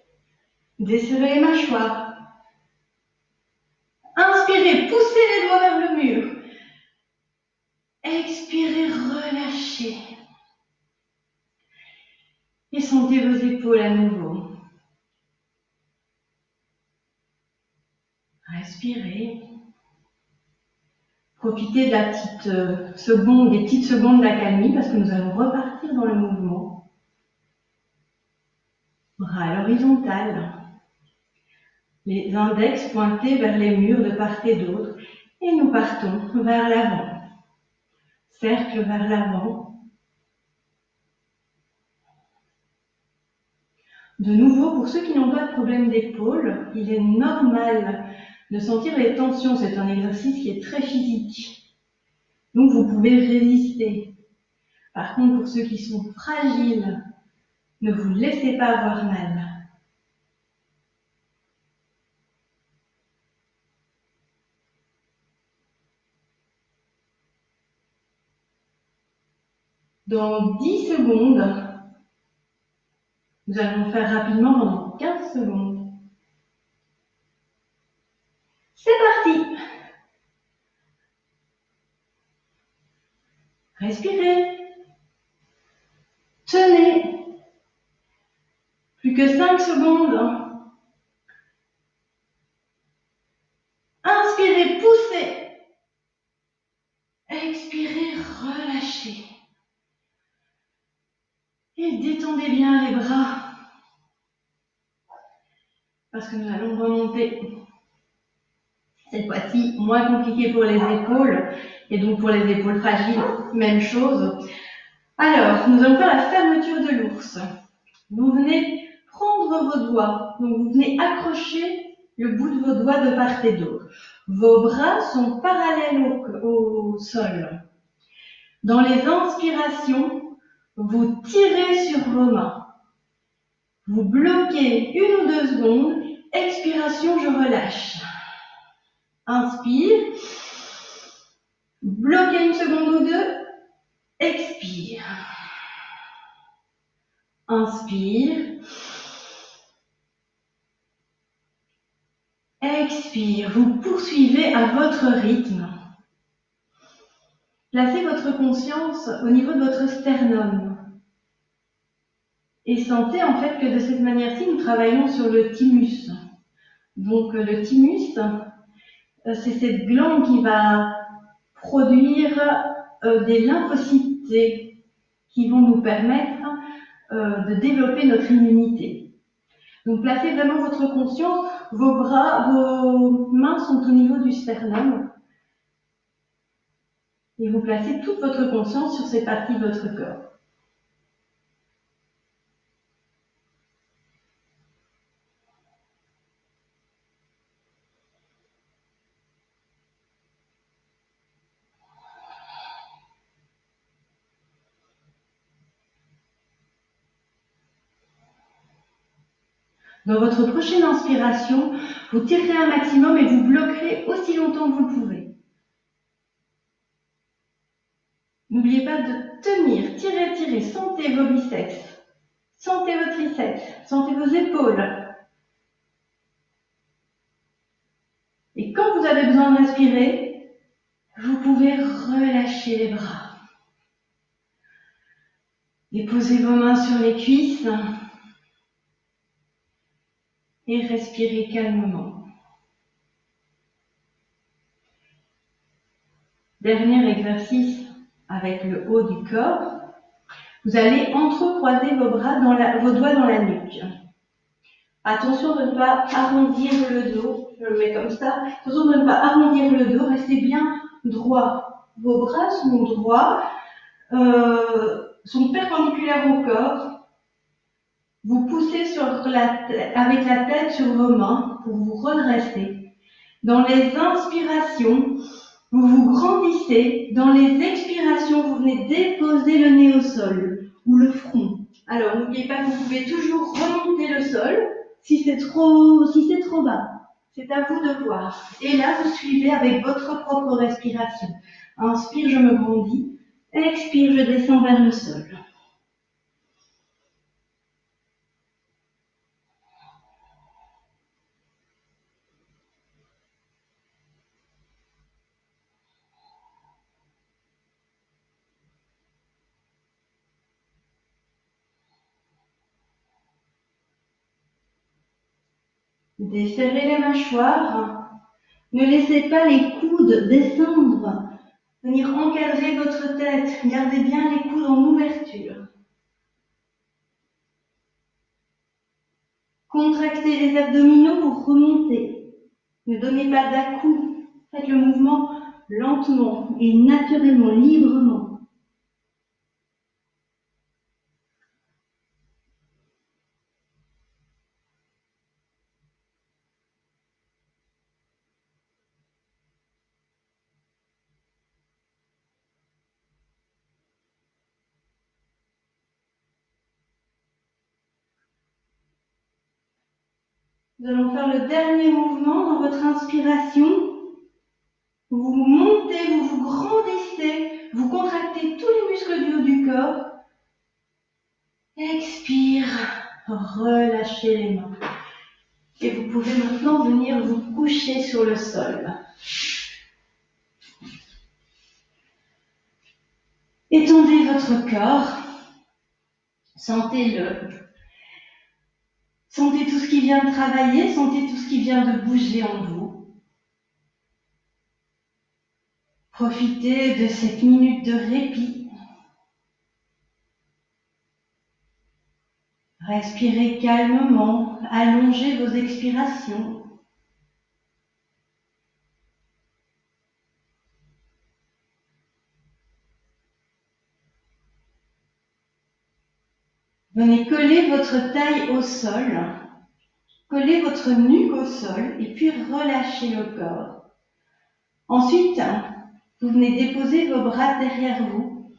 Desserrez les mâchoires. Inspirez, poussez les doigts vers le mur. Expirez, relâchez. Et sentez vos épaules à nouveau. Respirez. Profitez de la petite seconde, des petites secondes d'accalmie parce que nous allons repartir dans le mouvement. Bras à l'horizontale. Les index pointés vers les murs de part et d'autre. Et nous partons vers l'avant. Cercle vers l'avant. De nouveau, pour ceux qui n'ont pas de problème d'épaule, il est normal de sentir les tensions. C'est un exercice qui est très physique. Donc vous pouvez résister. Par contre, pour ceux qui sont fragiles, ne vous laissez pas avoir mal. Dans 10 secondes, nous allons faire rapidement pendant 15 secondes. C'est parti! Respirez. Tenez. Plus que 5 secondes. Inspirez, poussez. Expirez, relâchez. Et détendez bien les bras. Parce que nous allons remonter. Cette fois-ci, moins compliqué pour les épaules. Et donc pour les épaules fragiles, même chose. Alors, nous allons faire la fermeture de l'ours. Vous venez prendre vos doigts. Donc vous venez accrocher le bout de vos doigts de part et d'autre. Vos bras sont parallèles au sol. Dans les inspirations, vous tirez sur vos mains. Vous bloquez 1 ou 2 secondes. Expiration, je relâche. Inspire. Bloquez 1 seconde ou 2. Expire. Inspire. Expire. Vous poursuivez à votre rythme. Placez votre conscience au niveau de votre sternum. Et sentez en fait que de cette manière-ci, nous travaillons sur le thymus. Donc le thymus, c'est cette glande qui va produire des lymphocytes qui vont nous permettre de développer notre immunité. Donc placez vraiment votre conscience, vos bras, vos mains sont au niveau du sternum. Et vous placez toute votre conscience sur ces parties de votre corps. Dans votre prochaine inspiration, vous tirerez un maximum et vous bloquerez aussi longtemps que vous le pouvez. N'oubliez pas de tenir, tirer, tirer, sentez vos biceps, sentez vos triceps, sentez vos épaules. Et quand vous avez besoin de respirer, vous pouvez relâcher les bras. Déposez vos mains sur les cuisses et respirez calmement. Dernier exercice avec le haut du corps. Vous allez entrecroiser vos doigts dans la nuque. Attention de ne pas arrondir le dos. Je le mets comme ça. Attention de ne pas arrondir le dos. Restez bien droit. Vos bras sont droits, sont perpendiculaires au corps. Vous poussez avec la tête sur vos mains pour vous redresser. Dans les inspirations, vous vous grandissez. Dans les expirations, vous venez déposer le nez au sol ou le front. Alors, n'oubliez pas que vous pouvez toujours remonter le sol si c'est trop bas. C'est à vous de voir. Et là, vous suivez avec votre propre respiration. Inspire, je me grandis. Expire, je descends vers le sol. Desserrez les mâchoires. Ne laissez pas les coudes descendre. Venir encadrer votre tête. Gardez bien les coudes en ouverture. Contractez les abdominaux pour remonter. Ne donnez pas d'à-coups. Faites le mouvement lentement et naturellement, librement. Nous allons faire le dernier mouvement dans votre inspiration. Vous montez, vous vous grandissez, vous contractez tous les muscles du haut du corps. Expire, relâchez les mains. Et vous pouvez maintenant venir vous coucher sur le sol. Étendez votre corps. Sentez-le. Sentez tout ce qui vient de travailler, sentez tout ce qui vient de bouger en vous. Profitez de cette minute de répit. Respirez calmement, allongez vos expirations. Venez coller votre taille au sol, collez votre nuque au sol et puis relâchez le corps. Ensuite, vous venez déposer vos bras derrière vous.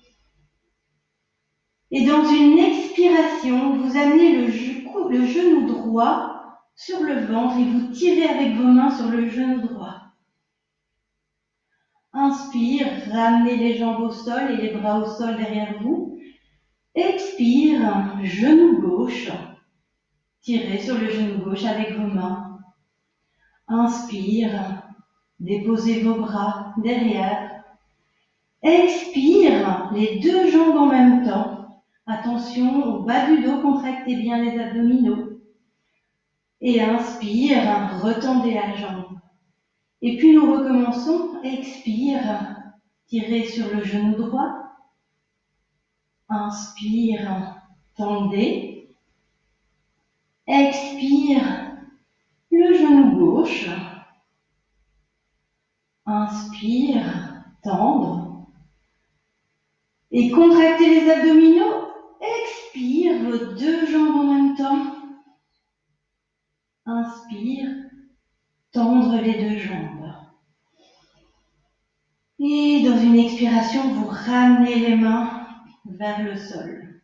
Et dans une expiration, vous amenez le genou droit sur le ventre et vous tirez avec vos mains sur le genou droit. Inspire, ramenez les jambes au sol et les bras au sol derrière vous. Expire, genou gauche. Tirez sur le genou gauche avec vos mains. Inspire, déposez vos bras derrière. Expire, les deux jambes en même temps. Attention au bas du dos, contractez bien les abdominaux. Et inspire, retendez la jambe. Et puis nous recommençons. Expire, tirez sur le genou droit. Inspire, tendez. Expire, le genou gauche. Inspire, tendre. Et contractez les abdominaux. Expire vos deux jambes en même temps. Inspire, tendre les deux jambes. Et dans une expiration, vous ramenez les mains vers le sol.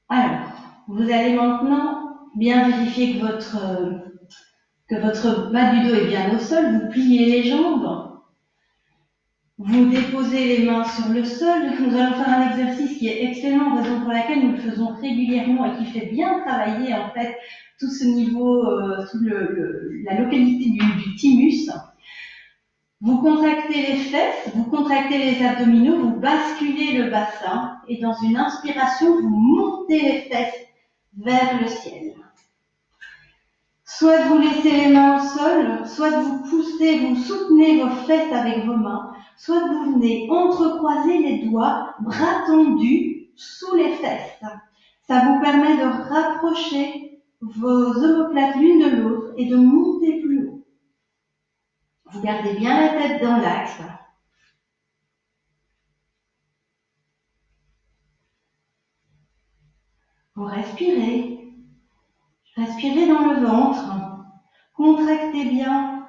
Alors, vous allez maintenant bien vérifier que votre bas du dos est bien au sol. Vous pliez les jambes. Vous déposez les mains sur le sol. Nous allons faire un exercice qui est excellent, raison pour laquelle nous le faisons régulièrement et qui fait bien travailler en fait tout ce niveau, la localité du thymus. Vous contractez les fesses, vous contractez les abdominaux, vous basculez le bassin et dans une inspiration, vous montez les fesses vers le ciel. Soit vous laissez les mains au sol, soit vous poussez, vous soutenez vos fesses avec vos mains, soit vous venez entrecroiser les doigts, bras tendus, sous les fesses. Ça vous permet de rapprocher vos omoplates l'une de l'autre et de monter plus haut. Vous gardez bien la tête dans l'axe. Vous respirez. Respirez dans le ventre. Contractez bien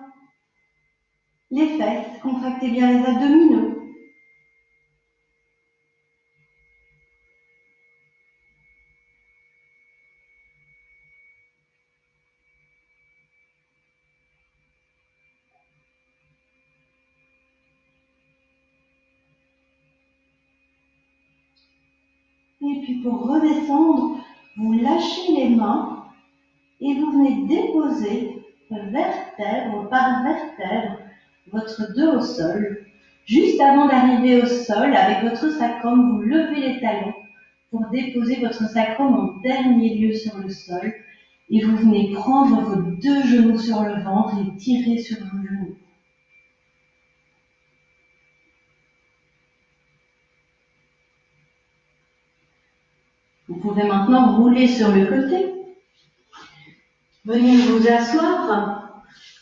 les fesses, contractez bien les abdominaux. Et puis pour redescendre, vous lâchez les mains et vous venez déposer vertèbre par vertèbre votre dos au sol. Juste avant d'arriver au sol, avec votre sacrum, vous levez les talons pour déposer votre sacrum en dernier lieu sur le sol. Et vous venez prendre vos deux genoux sur le ventre et tirer sur vos genoux. Vous pouvez maintenant rouler sur le côté. Venez vous asseoir.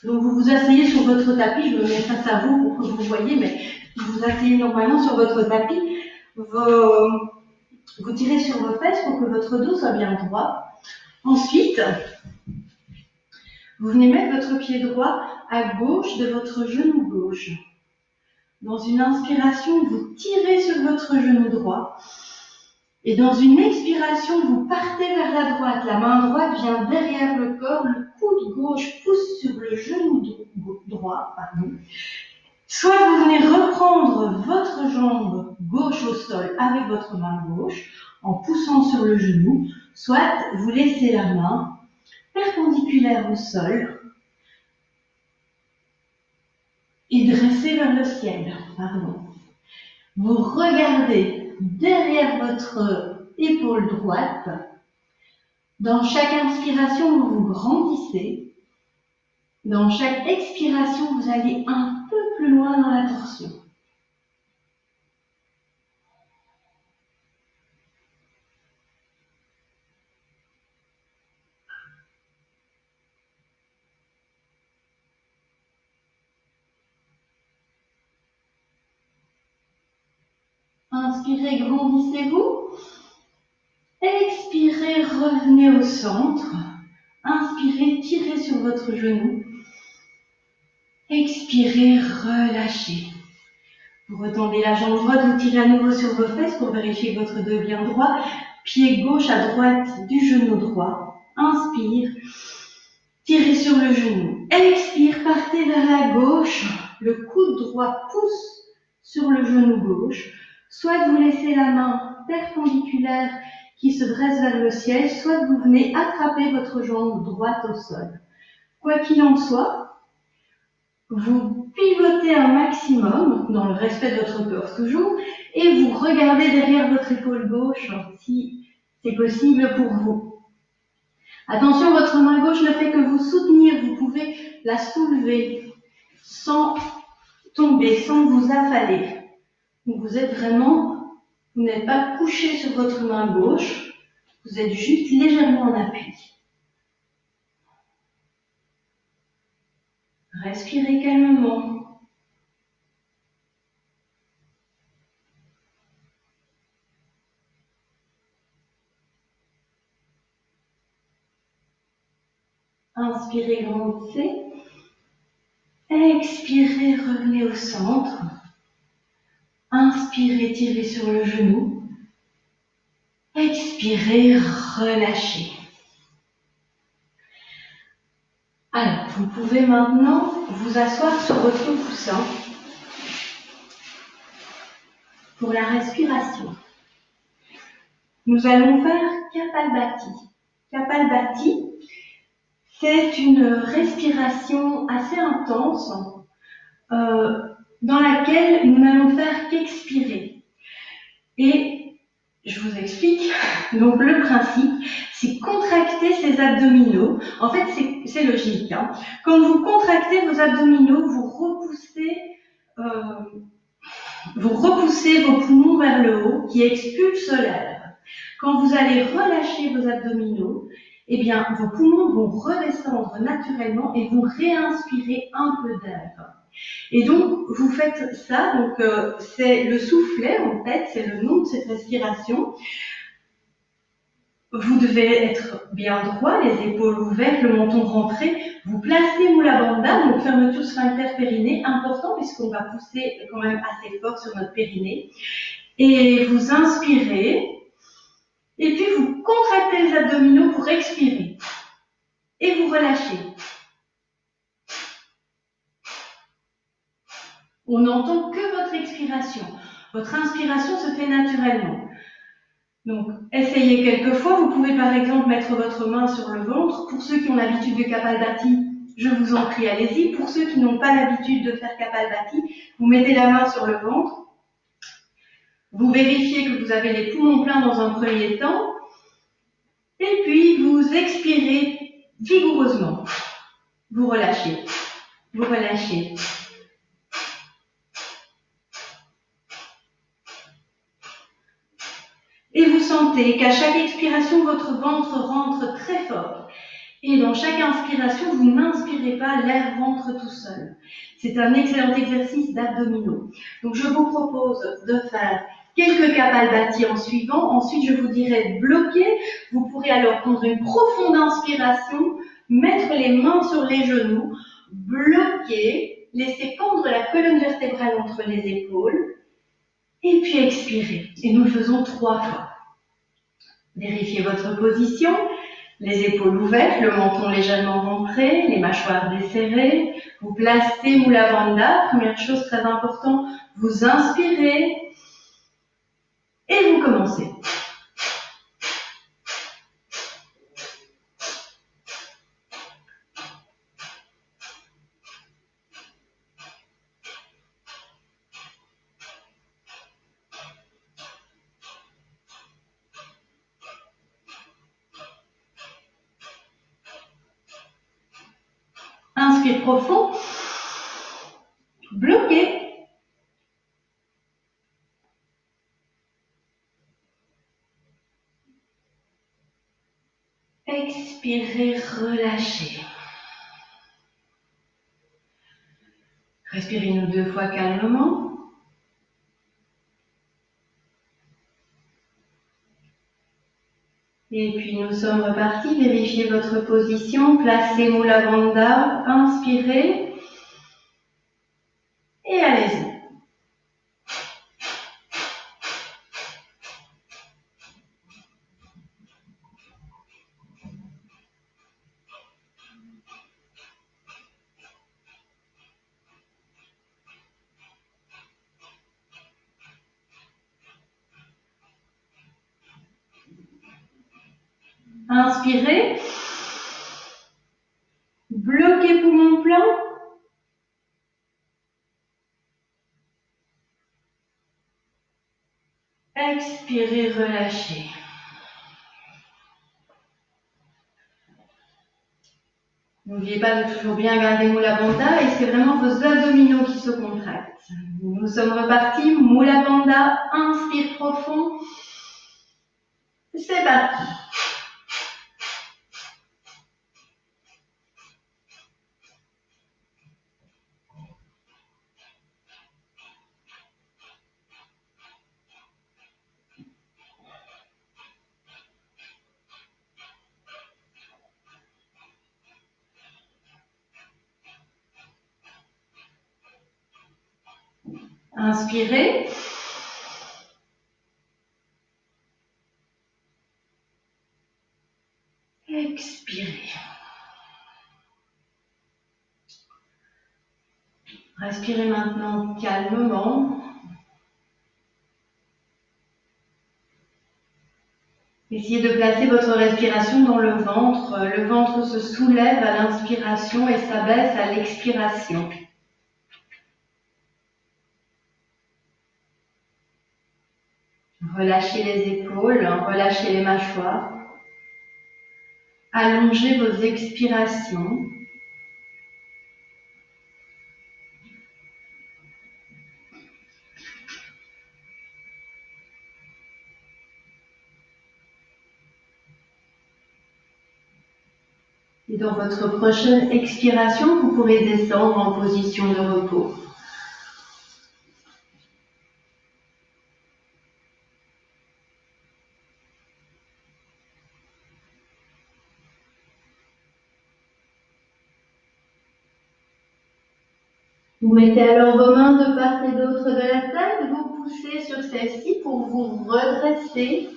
Donc vous vous asseyez sur votre tapis, je me mets face à vous pour que vous voyez, mais vous vous asseyez normalement sur votre tapis. Vous tirez sur vos fesses pour que votre dos soit bien droit. Ensuite, vous venez mettre votre pied droit à gauche de votre genou gauche. Dans une inspiration, vous tirez sur votre genou droit. Et dans une expiration, vous partez vers la droite. La main droite vient derrière le corps. Le coude gauche pousse sur le genou droit. Soit vous venez reprendre votre jambe gauche au sol avec votre main gauche en poussant sur le genou. Soit vous laissez la main perpendiculaire au sol et dressée vers le ciel. Vous regardez derrière votre épaule droite. Dans chaque inspiration, vous vous grandissez. Dans chaque expiration, vous allez un peu plus loin dans la torsion. Inspirez, grandissez-vous. Expirez, revenez au centre. Inspirez, tirez sur votre genou. Expirez, relâchez. Vous retendez la jambe droite, vous tirez à nouveau sur vos fesses pour vérifier que votre dos est bien droit. Pied gauche à droite du genou droit. Inspire, tirez sur le genou. Expire, partez vers la gauche. Le coude droit pousse sur le genou gauche. Soit vous laissez la main perpendiculaire qui se dresse vers le ciel, soit vous venez attraper votre jambe droite au sol. Quoi qu'il en soit, vous pivotez un maximum, dans le respect de votre corps toujours, et vous regardez derrière votre épaule gauche, si c'est possible pour vous. Attention, votre main gauche ne fait que vous soutenir, vous pouvez la soulever sans tomber, sans vous affaler. Donc vous êtes vraiment, vous n'êtes pas couché sur votre main gauche, vous êtes juste légèrement en appui. Respirez calmement. Inspirez, grandissez. Expirez, revenez au centre. Inspirez, tirez sur le genou. Expirez, relâchez. Alors, vous pouvez maintenant vous asseoir sur votre coussin pour la respiration. Nous allons faire Kapalbhati. Kapalbhati, c'est une respiration assez intense dans laquelle nous n'allons faire qu'expirer. Et je vous explique, donc le principe, c'est contracter ses abdominaux. En fait, c'est logique. Hein. Quand vous contractez vos abdominaux, vous repoussez vos poumons vers le haut qui expulsent l'air. Quand vous allez relâcher vos abdominaux, eh bien, vos poumons vont redescendre naturellement et vont réinspirer un peu d'air. Et donc, vous faites ça, donc c'est le soufflet, en fait, c'est le nom de cette respiration. Vous devez être bien droit, les épaules ouvertes, le menton rentré. Vous placez Mula Bandha, donc fermeture sphincter périnée, important puisqu'on va pousser quand même assez fort sur notre périnée. Et vous inspirez, et puis vous contractez les abdominaux pour expirer. Et vous relâchez. On n'entend que votre expiration. Votre inspiration se fait naturellement. Donc, essayez quelques fois. Vous pouvez par exemple mettre votre main sur le ventre. Pour ceux qui ont l'habitude de Kapalbhati, je vous en prie, allez-y. Pour ceux qui n'ont pas l'habitude de faire Kapalbhati, vous mettez la main sur le ventre. Vous vérifiez que vous avez les poumons pleins dans un premier temps. Et puis, vous expirez vigoureusement. Vous relâchez. Vous relâchez. Et vous sentez qu'à chaque expiration, votre ventre rentre très fort. Et dans chaque inspiration, vous n'inspirez pas, l'air rentre tout seul. C'est un excellent exercice d'abdominaux. Donc je vous propose de faire quelques Kapalbhati en suivant. Ensuite, je vous dirai bloquer. Vous pourrez alors prendre une profonde inspiration, mettre les mains sur les genoux, bloquer, laisser pendre la colonne vertébrale entre les épaules, et puis expirer. Et nous le faisons 3 fois. Vérifiez votre position. Les épaules ouvertes, le menton légèrement rentré, les mâchoires desserrées. Vous placez Mula Bandha. Première chose très importante, vous inspirez et vous commencez. Inspire profond. Bloquez. Expirez, relâchez. Respirez une ou 2 fois calmement. Et puis nous sommes repartis. Vérifiez votre position. Placez Mula Bandha. Inspirez. Et allez-y. Inspirez. Bloquez poumon plein. Expirez, relâchez. N'oubliez pas de toujours bien garder Mula Bandha et c'est vraiment vos abdominaux qui se contractent. Nous sommes repartis. Mula Bandha, inspire profond. C'est parti. Inspirez. Expirez. Respirez maintenant calmement. Essayez de placer votre respiration dans le ventre. Le ventre se soulève à l'inspiration et s'abaisse à l'expiration. Relâchez les épaules, relâchez les mâchoires. Allongez vos expirations. Et dans votre prochaine expiration, vous pourrez descendre en position de repos. Vous mettez alors vos mains de part et d'autre de la tête, vous poussez sur celle-ci pour vous redresser.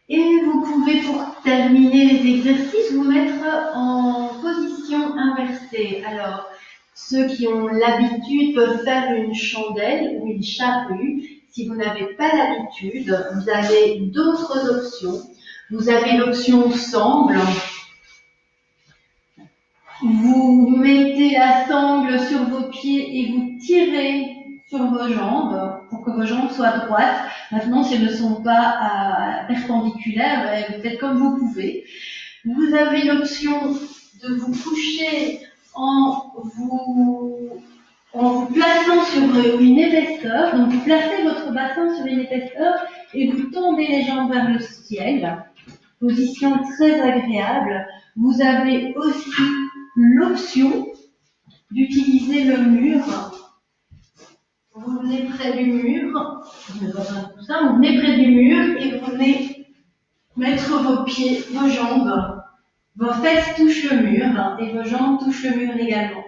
Et vous pouvez, pour terminer les exercices, vous mettre en position inversée. Alors, ceux qui ont l'habitude peuvent faire une chandelle ou une charrue. Si vous n'avez pas l'habitude, vous avez d'autres options. Vous avez l'option sangle. Vous mettez la sangle sur vos pieds et vous tirez sur vos jambes pour que vos jambes soient droites. Maintenant, si elles ne sont pas perpendiculaires, vous faites comme vous pouvez. Vous avez l'option de vous coucher en vous plaçant sur une épaisseur. Donc, vous placez votre bassin sur une épaisseur et vous tendez les jambes vers le ciel. Position très agréable. Vous avez aussi l'option d'utiliser le mur. Vous venez près du mur, vous venez près du mur et vous venez mettre vos pieds, vos jambes, vos fesses touchent le mur et vos jambes touchent le mur également.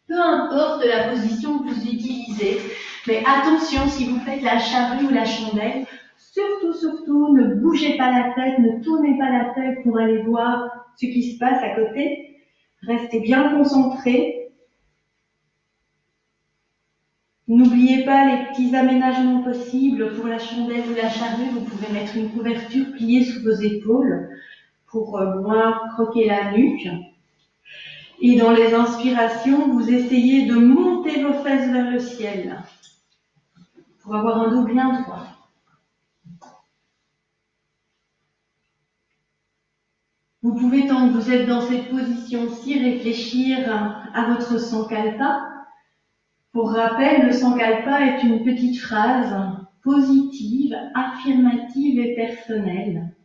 Peu importe la position que vous utilisez, mais attention, si vous faites la charrue ou la chandelle, surtout, ne bougez pas la tête, ne tournez pas la tête pour aller voir ce qui se passe à côté. Restez bien concentrés. N'oubliez pas les petits aménagements possibles pour la chandelle ou la charrue. Vous pouvez mettre une couverture pliée sous vos épaules pour moins croquer la nuque. Et dans les inspirations, vous essayez de monter vos fesses vers le ciel pour avoir un dos bien droit. Vous pouvez, tant que vous êtes dans cette position-ci, réfléchir à votre sankalpa. Pour rappel, le sankalpa est une petite phrase positive, affirmative et personnelle,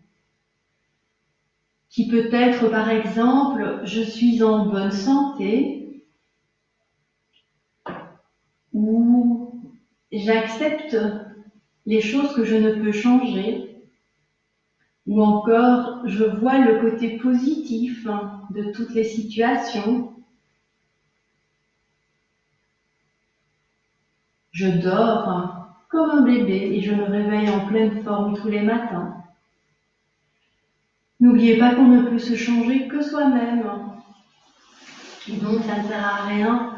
qui peut être par exemple « je suis en bonne santé » ou « j'accepte les choses que je ne peux changer » ou encore « je vois le côté positif de toutes les situations ». Je dors comme un bébé et je me réveille en pleine forme tous les matins. N'oubliez pas qu'on ne peut se changer que soi-même. Et donc, ça ne sert à rien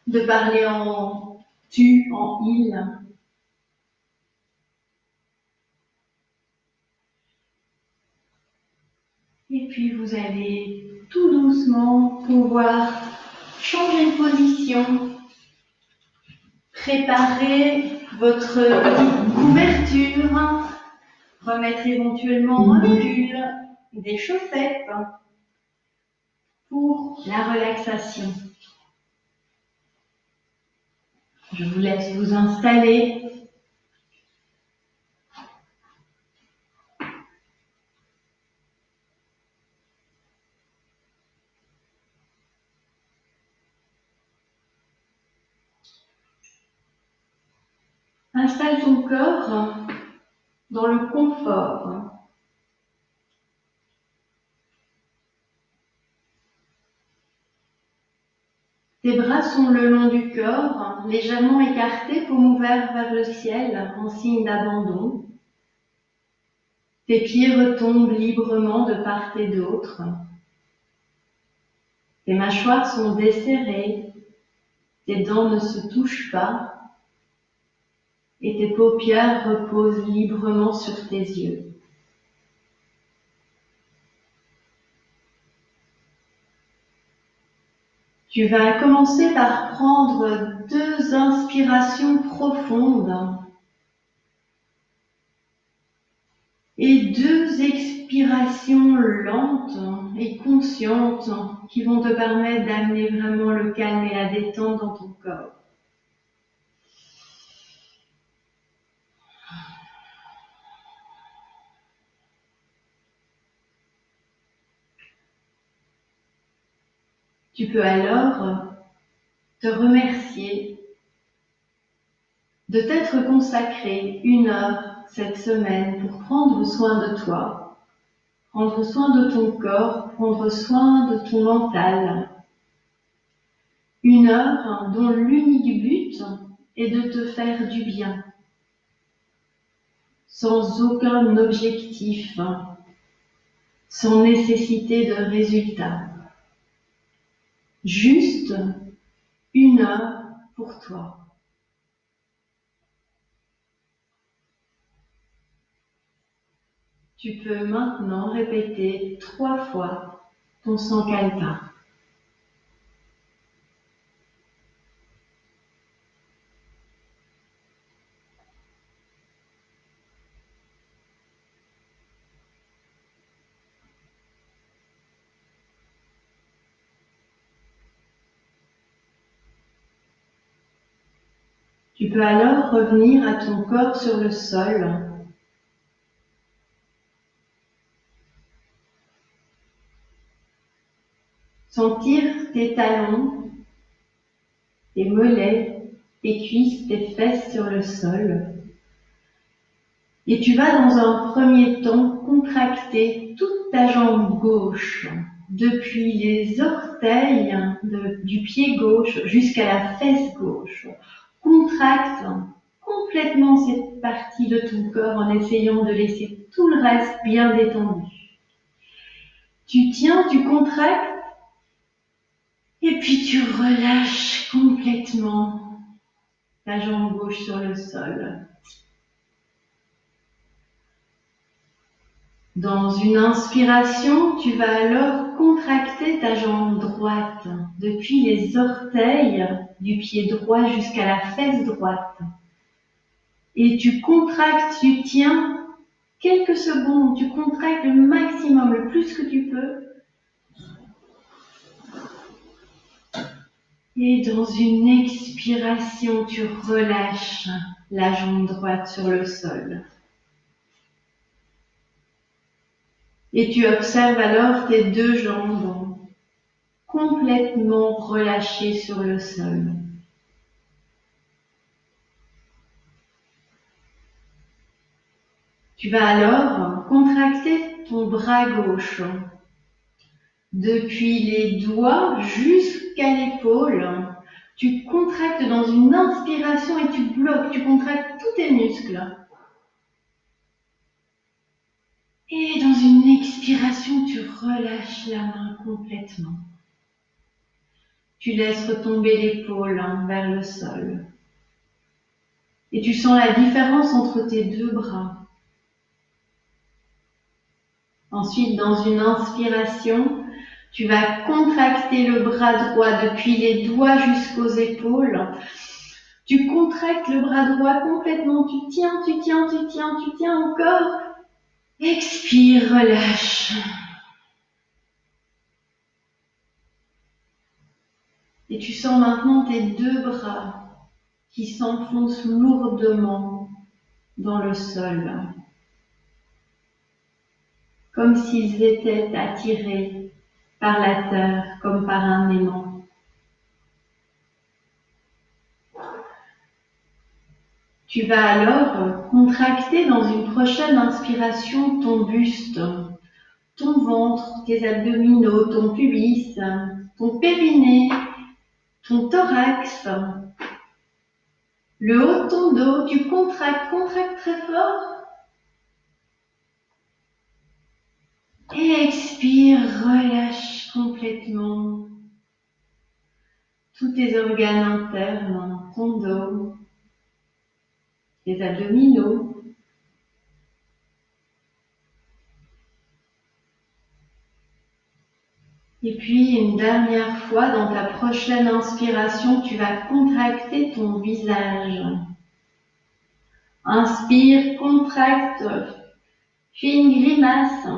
de parler en tu, en il. Et puis, vous allez tout doucement pouvoir changer de position. Préparer votre petite couverture, remettre éventuellement un pull, des chaussettes pour la relaxation. Je vous laisse vous installer. Installe ton corps dans le confort. Tes bras sont le long du corps, légèrement écartés, paume ouverte vers le ciel, en signe d'abandon. Tes pieds retombent librement de part et d'autre. Tes mâchoires sont desserrées, tes dents ne se touchent pas, et tes paupières reposent librement sur tes yeux. Tu vas commencer par prendre 2 inspirations profondes et 2 expirations lentes et conscientes qui vont te permettre d'amener vraiment le calme et la détente dans ton corps. Tu peux alors te remercier de t'être consacré 1 heure cette semaine pour prendre soin de toi, prendre soin de ton corps, prendre soin de ton mental. 1 heure dont l'unique but est de te faire du bien, sans aucun objectif, sans nécessité de résultat. Juste 1 heure pour toi. Tu peux maintenant répéter 3 fois ton Sankalpa. Tu peux alors revenir à ton corps sur le sol. Sentir tes talons, tes mollets, tes cuisses, tes fesses sur le sol. Et tu vas dans un premier temps contracter toute ta jambe gauche, depuis les orteils du pied gauche jusqu'à la fesse gauche. Contracte complètement cette partie de ton corps en essayant de laisser tout le reste bien détendu. Tu tiens, tu contractes, et puis tu relâches complètement ta jambe gauche sur le sol. Dans une inspiration, tu vas alors contracter ta jambe droite depuis les orteils du pied droit jusqu'à la fesse droite. Et tu contractes, tu tiens quelques secondes, tu contractes le maximum, le plus que tu peux. Et dans une expiration, tu relâches la jambe droite sur le sol. Et tu observes alors tes 2 jambes complètement relâchées sur le sol. Tu vas alors contracter ton bras gauche depuis les doigts jusqu'à l'épaule. Tu contractes dans une inspiration et tu bloques, tu contractes tous tes muscles. Et dans une expiration, tu relâches la main complètement. Tu laisses retomber l'épaule vers le sol. Et tu sens la différence entre tes 2 bras. Ensuite, dans une inspiration, tu vas contracter le bras droit depuis les doigts jusqu'aux épaules. Tu contractes le bras droit complètement. Tu tiens, tu tiens, tu tiens, tu tiens encore. Expire, relâche. Et tu sens maintenant tes 2 bras qui s'enfoncent lourdement dans le sol, comme s'ils étaient attirés par la terre, comme par un aimant. Tu vas alors contracter dans une prochaine inspiration ton buste, ton ventre, tes abdominaux, ton pubis, ton périnée, ton thorax, le haut de ton dos, tu contractes très fort. Et expire, relâche complètement tous tes organes internes, ton dos, tes abdominaux. Et puis, une dernière fois, dans ta prochaine inspiration, tu vas contracter ton visage. Inspire, contracte, fais une grimace.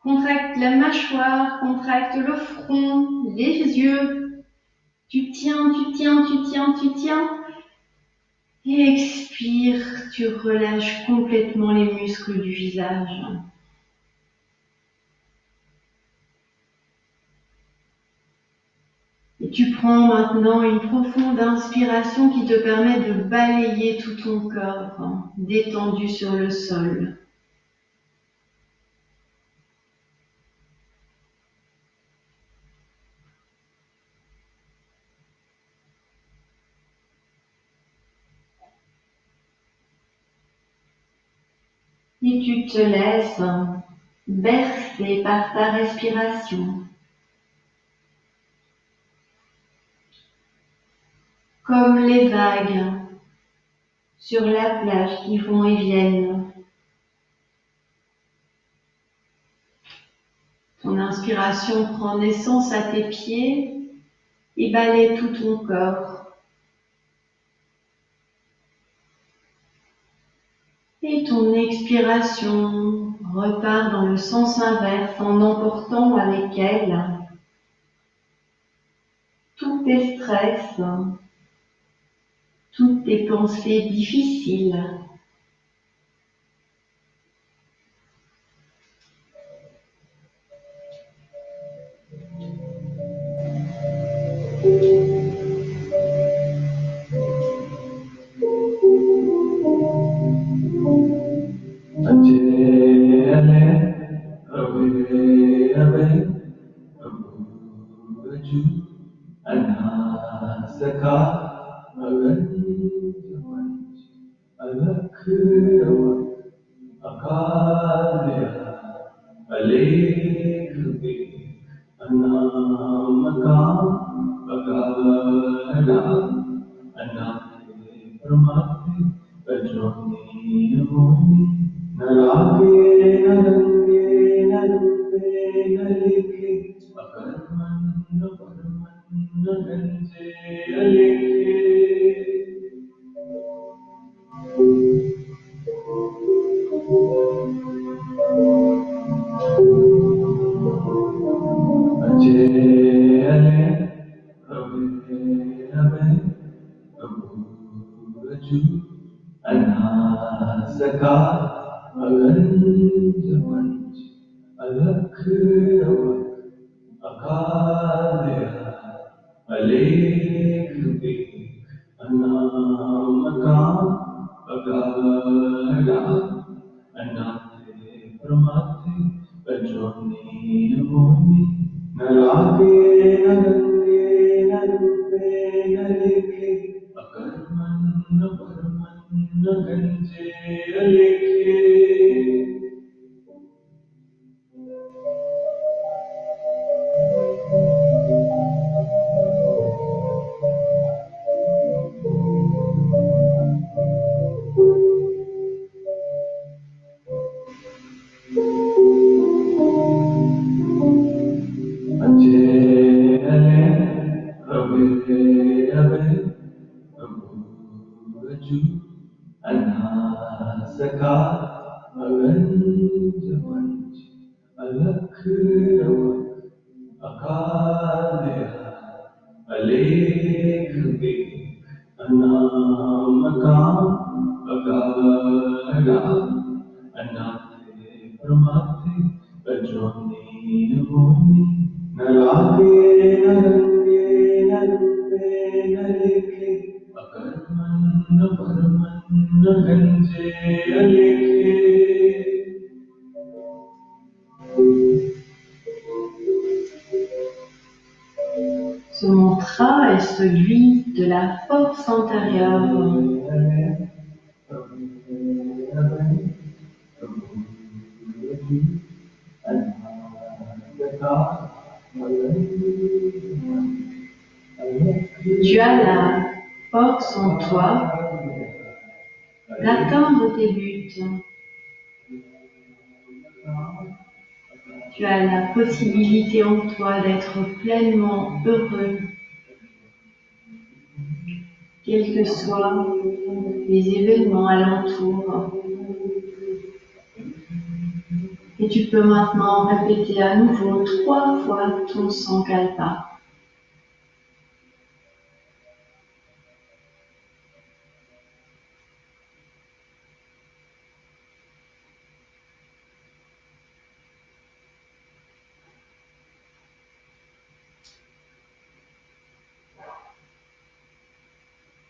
Contracte la mâchoire, contracte le front, les yeux. Tu tiens. Et expire, tu relâches complètement les muscles du visage. Et tu prends maintenant une profonde inspiration qui te permet de balayer tout ton corps détendu sur le sol. Et tu te laisses bercer par ta respiration. Comme les vagues sur la plage qui vont et viennent. Ton inspiration prend naissance à tes pieds et balaye tout ton corps. Et ton expiration repart dans le sens inverse en emportant avec elle tous tes stress, toutes tes pensées difficiles. Ce mantra est celui de la force intérieure. Tu as la force en toi d'atteindre tes buts. Tu as la possibilité en toi d'être pleinement heureux, quels que soient les événements alentour. Et tu peux maintenant répéter à nouveau 3 fois ton Sankalpa.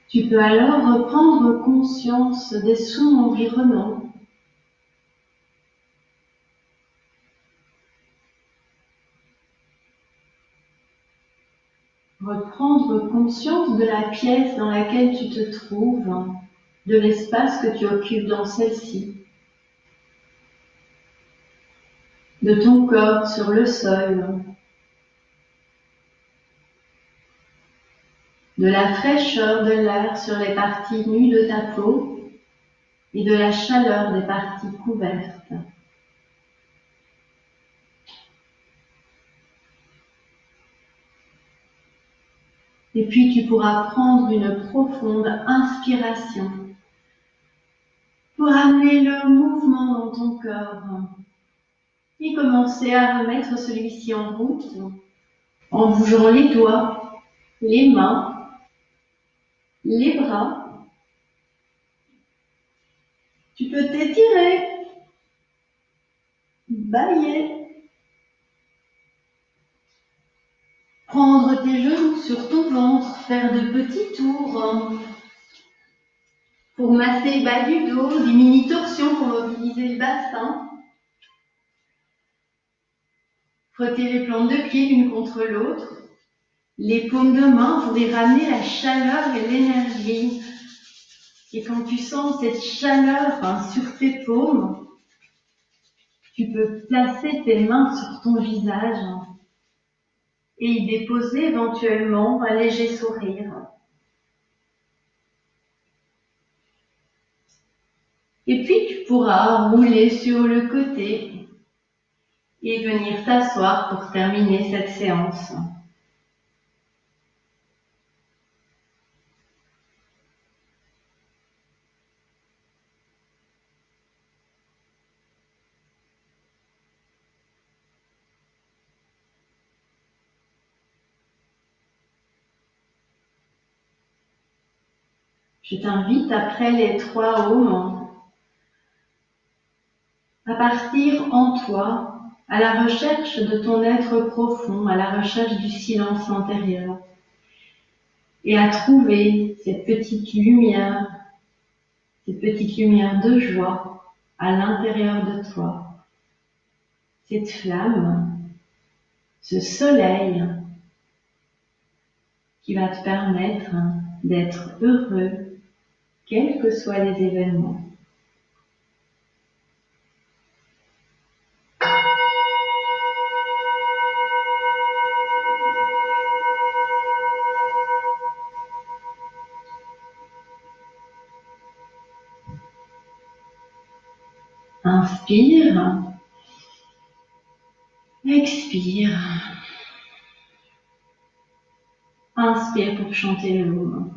Tu peux alors reprendre conscience des sons environnants. Reprendre conscience de la pièce dans laquelle tu te trouves, de l'espace que tu occupes dans celle-ci, de ton corps sur le sol, de la fraîcheur de l'air sur les parties nues de ta peau et de la chaleur des parties couvertes. Et puis tu pourras prendre une profonde inspiration pour amener le mouvement dans ton corps et commencer à remettre celui-ci en route en bougeant les doigts, les mains, les bras. Tu peux t'étirer, bailler, prendre tes genoux sur ton ventre, faire de petits tours pour masser le bas du dos, des mini-torsions pour mobiliser le bassin. Frotter les plantes de pied l'une contre l'autre, les paumes de main pour y ramener la chaleur et l'énergie. Et quand tu sens cette chaleur sur tes paumes, tu peux placer tes mains sur ton visage et y déposer éventuellement un léger sourire. Et puis tu pourras rouler sur le côté et venir t'asseoir pour terminer cette séance. Je t'invite après les 3 ohms à partir en toi à la recherche de ton être profond, à la recherche du silence intérieur et à trouver cette petite lumière de joie à l'intérieur de toi, cette flamme, ce soleil qui va te permettre d'être heureux, quels que soient les événements. Inspire, expire. Inspire pour chanter le home.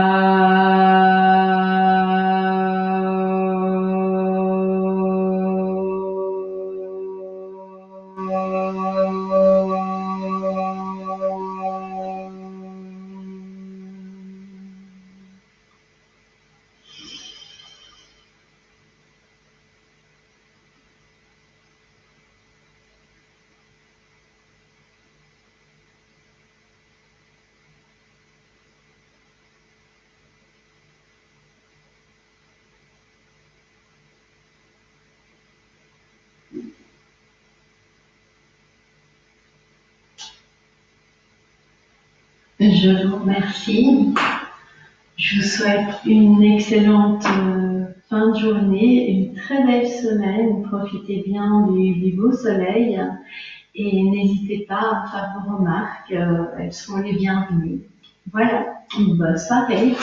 Ah Je vous remercie. Je vous souhaite une excellente fin de journée, une très belle semaine. Profitez bien du beau soleil et n'hésitez pas à faire vos remarques, elles sont les bienvenues. Voilà, une bonne soirée.